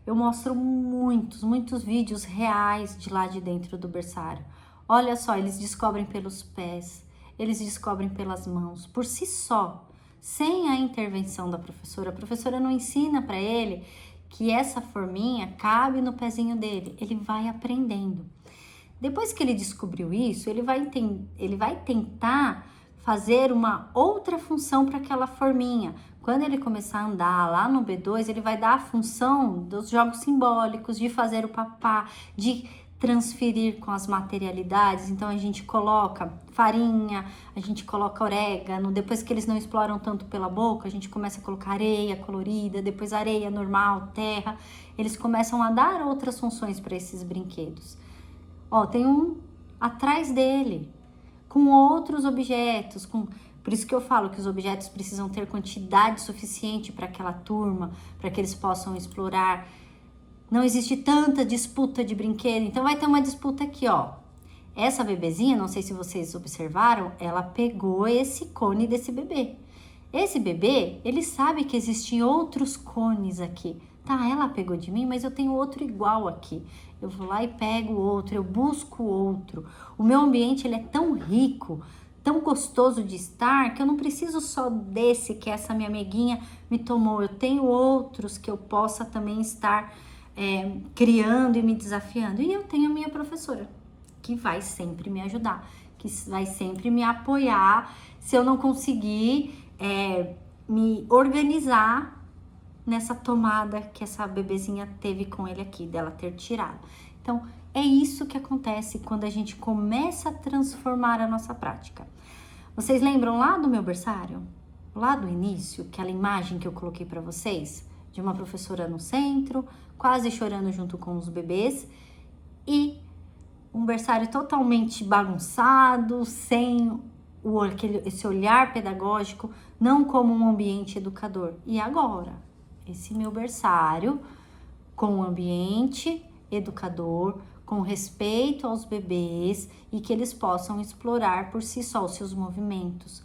eu mostro muitos vídeos reais de lá de dentro do berçário. Olha só, eles descobrem pelos pés, eles descobrem pelas mãos, por si só, sem a intervenção da professora. A professora não ensina para ele que essa forminha cabe no pezinho dele, ele vai aprendendo. Depois que ele descobriu isso, ele vai tentar fazer uma outra função para aquela forminha. Quando ele começar a andar lá no B2, ele vai dar a função dos jogos simbólicos, de fazer o papá, de transferir com as materialidades. Então a gente coloca farinha, a gente coloca orégano, depois que eles não exploram tanto pela boca, a gente começa a colocar areia colorida, depois areia normal, terra. Eles começam a dar outras funções para esses brinquedos. Ó, tem um atrás dele, com outros objetos, por isso que eu falo que os objetos precisam ter quantidade suficiente para aquela turma, para que eles possam explorar. Não existe tanta disputa de brinquedo, então vai ter uma disputa aqui, ó. Essa bebezinha, não sei se vocês observaram, ela pegou esse cone desse bebê. Esse bebê, ele sabe que existem outros cones aqui. Tá, ela pegou de mim, mas eu tenho outro igual aqui. Eu vou lá e pego outro, eu busco outro. O meu ambiente, ele é tão rico, tão gostoso de estar, que eu não preciso só desse que essa minha amiguinha me tomou. Eu tenho outros que eu possa também estar criando e me desafiando. E eu tenho a minha professora, que vai sempre me ajudar, que vai sempre me apoiar se eu não conseguir me organizar nessa tomada que essa bebezinha teve com ele aqui, dela ter tirado. Então, é isso que acontece quando a gente começa a transformar a nossa prática. Vocês lembram lá do meu berçário? Lá do início, aquela imagem que eu coloquei para vocês? De uma professora no centro, quase chorando junto com os bebês, e um berçário totalmente bagunçado, sem esse olhar pedagógico, não como um ambiente educador. E agora, esse meu berçário com um ambiente educador, com respeito aos bebês e que eles possam explorar por si só os seus movimentos,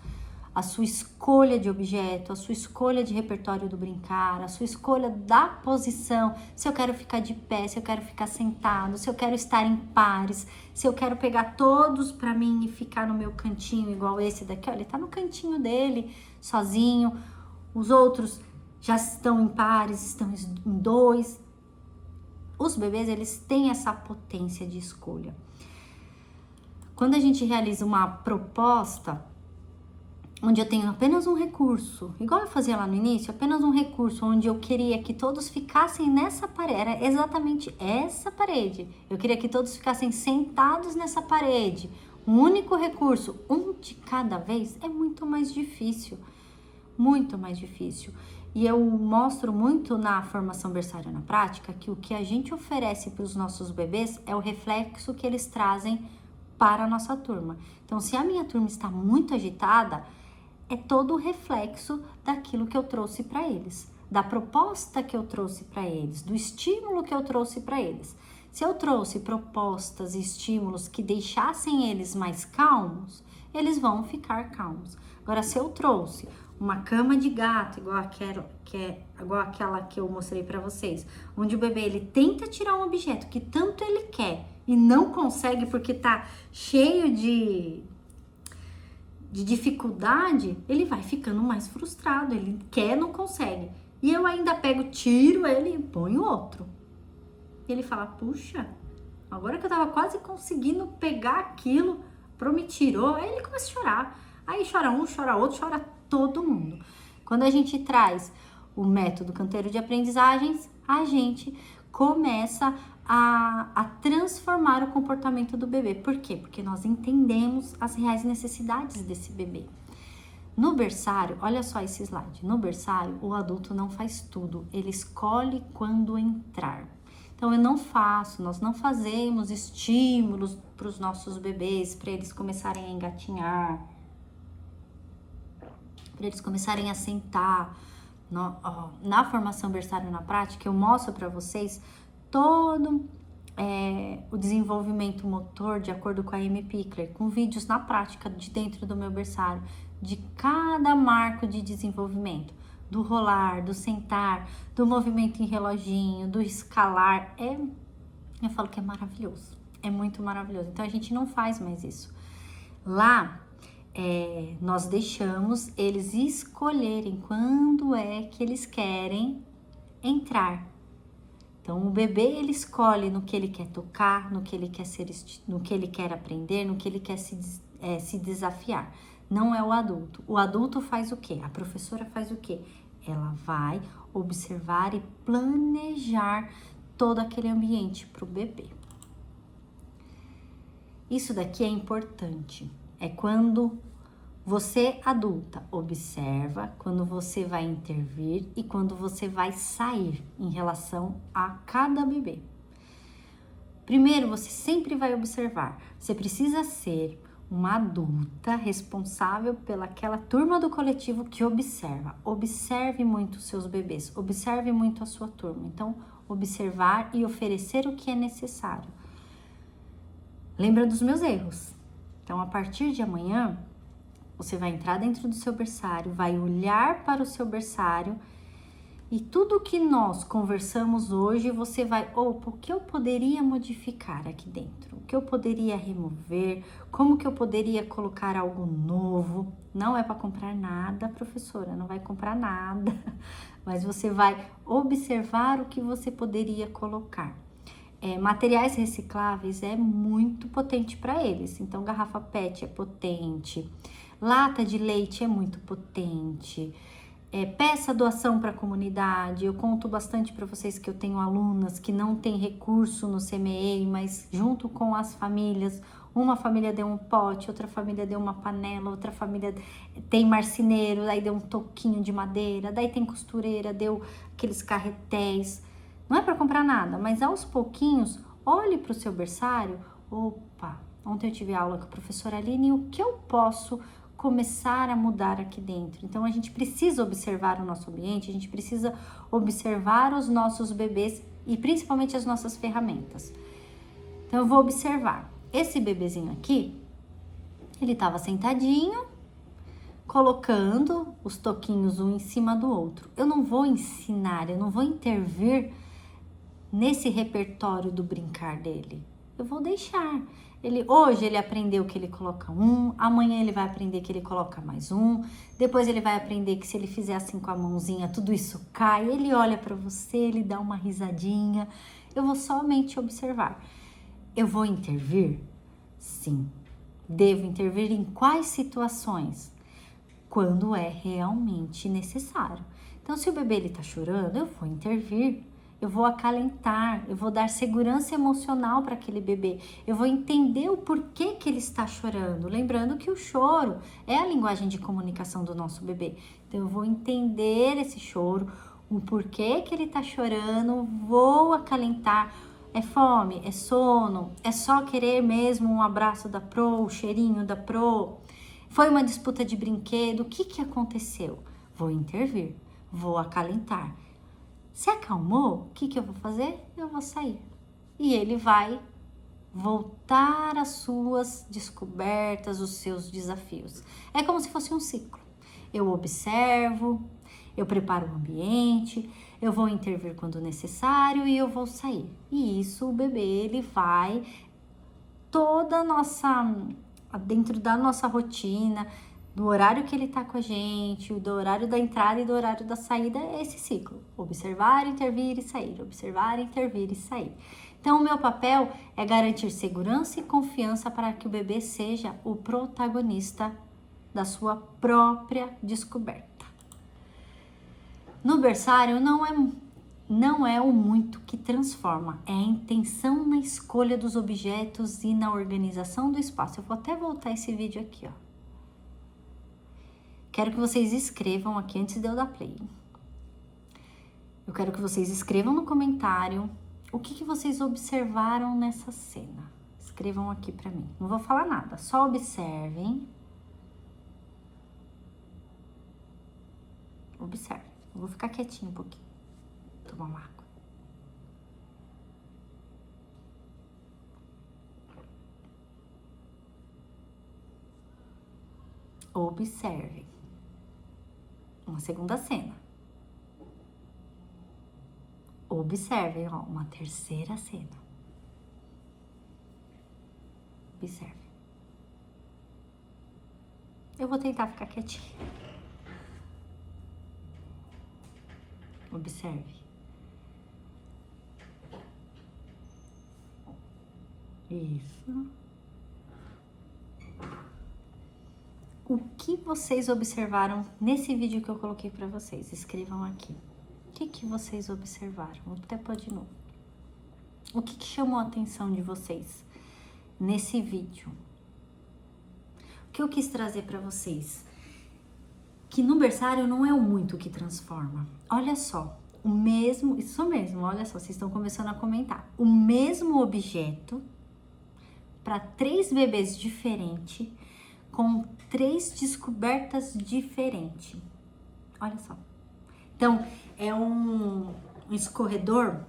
a sua escolha de objeto, a sua escolha de repertório do brincar, a sua escolha da posição, se eu quero ficar de pé, se eu quero ficar sentado, se eu quero estar em pares, se eu quero pegar todos para mim e ficar no meu cantinho, igual esse daqui, olha, ele tá no cantinho dele, sozinho, os outros já estão em pares, estão em dois. Os bebês, eles têm essa potência de escolha. Quando a gente realiza uma proposta, onde eu tenho apenas um recurso, igual eu fazia lá no início, apenas um recurso, onde eu queria que todos ficassem nessa parede, era exatamente essa parede. Eu queria que todos ficassem sentados nessa parede. Um único recurso, um de cada vez, é muito mais difícil. Muito mais difícil. E eu mostro muito na formação berçário na prática que o que a gente oferece para os nossos bebês é o reflexo que eles trazem para a nossa turma. Então, se a minha turma está muito agitada, é todo o reflexo daquilo que eu trouxe para eles, da proposta que eu trouxe para eles, do estímulo que eu trouxe para eles. Se eu trouxe propostas e estímulos que deixassem eles mais calmos, eles vão ficar calmos. Agora, se eu trouxe uma cama de gato, igual aquela que eu mostrei para vocês, onde o bebê ele tenta tirar um objeto que tanto ele quer e não consegue porque tá cheio de dificuldade, ele vai ficando mais frustrado, ele quer, não consegue. E eu ainda pego, tiro ele e ponho outro. E ele fala, puxa, agora que eu tava quase conseguindo pegar aquilo, me tirou, aí ele começa a chorar. Aí chora um, chora outro, chora todo mundo. Quando a gente traz o método canteiro de aprendizagens, a gente começa a transformar o comportamento do bebê. Por quê? Porque nós entendemos as reais necessidades desse bebê. No berçário, olha só esse slide. No berçário, o adulto não faz tudo. Ele escolhe quando entrar. Então, nós não fazemos estímulos para os nossos bebês, para eles começarem a engatinhar, para eles começarem a sentar. Na formação berçário na prática, eu mostro para vocês todo o desenvolvimento motor de acordo com a Amy Pickler, com vídeos na prática de dentro do meu berçário, de cada marco de desenvolvimento, do rolar, do sentar, do movimento em reloginho, do escalar. Eu falo que é maravilhoso, é muito maravilhoso. Então a gente não faz mais isso. Lá, nós deixamos eles escolherem quando é que eles querem entrar. Então, o bebê, ele escolhe no que ele quer tocar, no que ele quer no que ele quer aprender, no que ele quer se desafiar. Não é o adulto. O adulto faz o quê? A professora faz o quê? Ela vai observar e planejar todo aquele ambiente para o bebê. Isso daqui é importante. É quando você, adulta, observa, quando você vai intervir e quando você vai sair em relação a cada bebê. Primeiro, você sempre vai observar. Você precisa ser uma adulta responsável pelaquela turma do coletivo que observa. Observe muito os seus bebês, observe muito a sua turma. Então, observar e oferecer o que é necessário. Lembra dos meus erros. Então, a partir de amanhã, você vai entrar dentro do seu berçário, vai olhar para o seu berçário e tudo que nós conversamos hoje, você vai, o que eu poderia modificar aqui dentro? O que eu poderia remover? Como que eu poderia colocar algo novo? Não é para comprar nada, professora, não vai comprar nada, mas você vai observar o que você poderia colocar. Materiais recicláveis é muito potente para eles, então garrafa PET é potente, lata de leite é muito potente, peça doação para a comunidade. Eu conto bastante para vocês que eu tenho alunas que não têm recurso no CMEI, mas junto com as famílias, uma família deu um pote, outra família deu uma panela, outra família tem marceneiro, aí deu um toquinho de madeira, daí tem costureira, deu aqueles carretéis. Não é para comprar nada, mas aos pouquinhos, olhe para o seu berçário. Opa, ontem eu tive aula com a professora Aline, o que eu posso começar a mudar aqui dentro? Então, a gente precisa observar o nosso ambiente, a gente precisa observar os nossos bebês e principalmente as nossas ferramentas. Então, eu vou observar. Esse bebezinho aqui, ele estava sentadinho, colocando os toquinhos um em cima do outro. Eu não vou ensinar, eu não vou intervir nesse repertório do brincar dele. Eu vou deixar. Hoje ele aprendeu que ele coloca um, amanhã ele vai aprender que ele coloca mais um, depois ele vai aprender que se ele fizer assim com a mãozinha, tudo isso cai, ele olha para você, ele dá uma risadinha. Eu vou somente observar. Eu vou intervir? Sim. Devo intervir em quais situações? Quando é realmente necessário. Então, se o bebê ele tá chorando, eu vou intervir, eu vou acalentar, eu vou dar segurança emocional para aquele bebê, eu vou entender o porquê que ele está chorando, lembrando que o choro é a linguagem de comunicação do nosso bebê. Então, eu vou entender esse choro, o porquê que ele tá chorando, vou acalentar. É fome, é sono, é só querer mesmo um abraço da Pro, o cheirinho da Pro. Foi uma disputa de brinquedo, o que aconteceu? Vou intervir, vou acalentar. Se acalmou, o que eu vou fazer? Eu vou sair. e ele vai voltar às suas descobertas, os seus desafios. É como se fosse um ciclo. Eu observo, eu preparo o ambiente, eu vou intervir quando necessário e eu vou sair. E isso o bebê, ele vai dentro da nossa rotina, do horário que ele tá com a gente, do horário da entrada e do horário da saída, é esse ciclo. Observar, intervir e sair, observar, intervir e sair. Então, o meu papel é garantir segurança e confiança para que o bebê seja o protagonista da sua própria descoberta. No berçário, não é o muito que transforma, é a intenção na escolha dos objetos e na organização do espaço. Eu vou até voltar esse vídeo aqui, ó. Quero que vocês escrevam aqui antes de eu dar play. Eu quero que vocês escrevam no comentário o que vocês observaram nessa cena. Escrevam aqui pra mim. Não vou falar nada, só observem. Observe. Eu vou ficar quietinho um pouquinho. Tomar uma água. Observem. Uma segunda cena. Observem, ó, uma terceira cena. Observe. Eu vou tentar ficar quietinha. Observe. Isso. O que vocês observaram nesse vídeo que eu coloquei para vocês? Escrevam aqui. O que vocês observaram? Vou até pôr de novo. O que chamou a atenção de vocês nesse vídeo? O que eu quis trazer para vocês? Que no berçário não é o muito que transforma. Olha só, isso mesmo, olha só, vocês estão começando a comentar. O mesmo objeto para 3 bebês diferentes, com 3 descobertas diferentes. Olha só. Então, é um escorredor,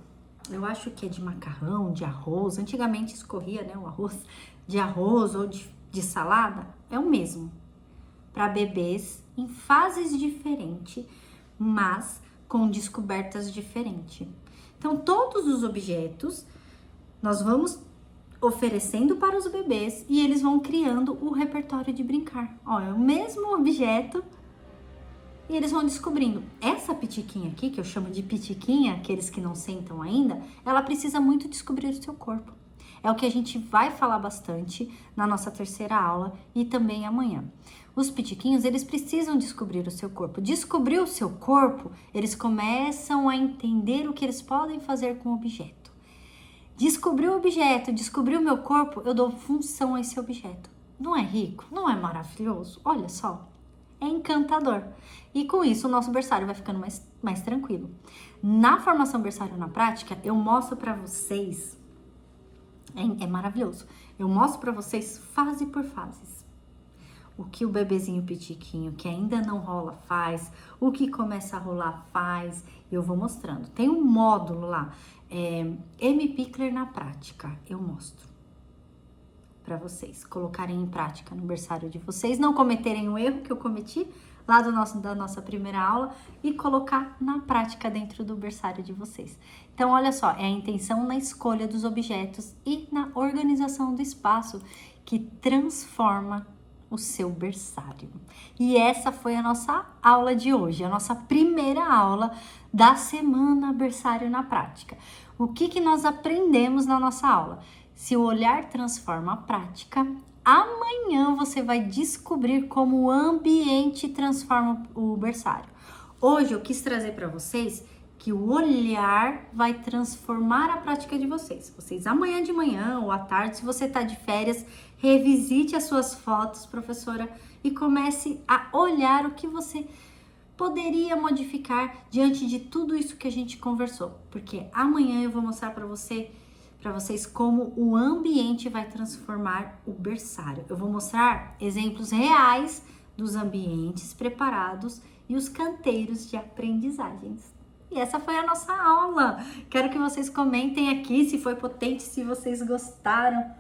eu acho que é de macarrão, de arroz. Antigamente escorria, né, o arroz de arroz ou de salada. É o mesmo. Para bebês em fases diferentes, mas com descobertas diferentes. Então, todos os objetos nós vamos oferecendo para os bebês e eles vão criando o repertório de brincar. Ó, é o mesmo objeto e eles vão descobrindo. Essa pitiquinha aqui, que eu chamo de pitiquinha, aqueles que não sentam ainda, ela precisa muito descobrir o seu corpo. É o que a gente vai falar bastante na nossa terceira aula e também amanhã. Os pitiquinhos, eles precisam descobrir o seu corpo. Descobrir o seu corpo, eles começam a entender o que eles podem fazer com o objeto. Descobri o objeto, descobri o meu corpo, eu dou função a esse objeto. Não é rico? Não é maravilhoso? Olha só, é encantador. E com isso, o nosso berçário vai ficando mais tranquilo. Na formação berçário na prática, eu mostro para vocês, é maravilhoso, eu mostro para vocês fase por fases. O que o bebezinho pitiquinho que ainda não rola faz, o que começa a rolar faz, eu vou mostrando. Tem um módulo lá, M. Pickler na prática, eu mostro para vocês colocarem em prática no berçário de vocês, não cometerem o erro que eu cometi lá da nossa primeira aula e colocar na prática dentro do berçário de vocês. Então, olha só, é a intenção na escolha dos objetos e na organização do espaço que transforma o seu berçário. E essa foi a nossa aula de hoje, a nossa primeira aula da semana berçário na prática. O que nós aprendemos na nossa aula? Se o olhar transforma a prática, amanhã você vai descobrir como o ambiente transforma o berçário. Hoje eu quis trazer para vocês que o olhar vai transformar a prática de vocês. Vocês amanhã de manhã ou à tarde, se você está de férias, revisite as suas fotos, professora, e comece a olhar o que você poderia modificar diante de tudo isso que a gente conversou. Porque amanhã eu vou mostrar para vocês como o ambiente vai transformar o berçário. Eu vou mostrar exemplos reais dos ambientes preparados e os canteiros de aprendizagens. E essa foi a nossa aula. Quero que vocês comentem aqui se foi potente, se vocês gostaram.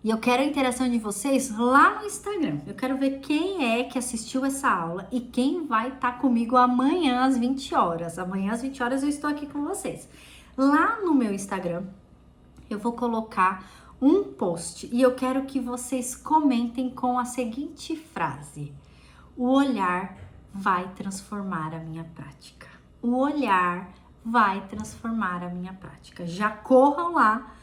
E eu quero a interação de vocês lá no Instagram. Eu quero ver quem é que assistiu essa aula e quem vai estar comigo amanhã às 20 horas. Amanhã às 20 horas eu estou aqui com vocês. Lá no meu Instagram, eu vou colocar um post e eu quero que vocês comentem com a seguinte frase: o olhar vai transformar a minha prática. O olhar vai transformar a minha prática. Já corram lá.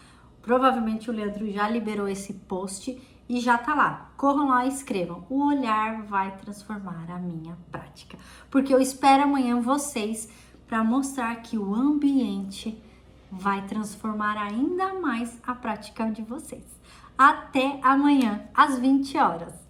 Provavelmente o Leandro já liberou esse post e já tá lá. Corram lá e escrevam: o olhar vai transformar a minha prática. Porque eu espero amanhã vocês para mostrar que o ambiente vai transformar ainda mais a prática de vocês. Até amanhã, às 20 horas.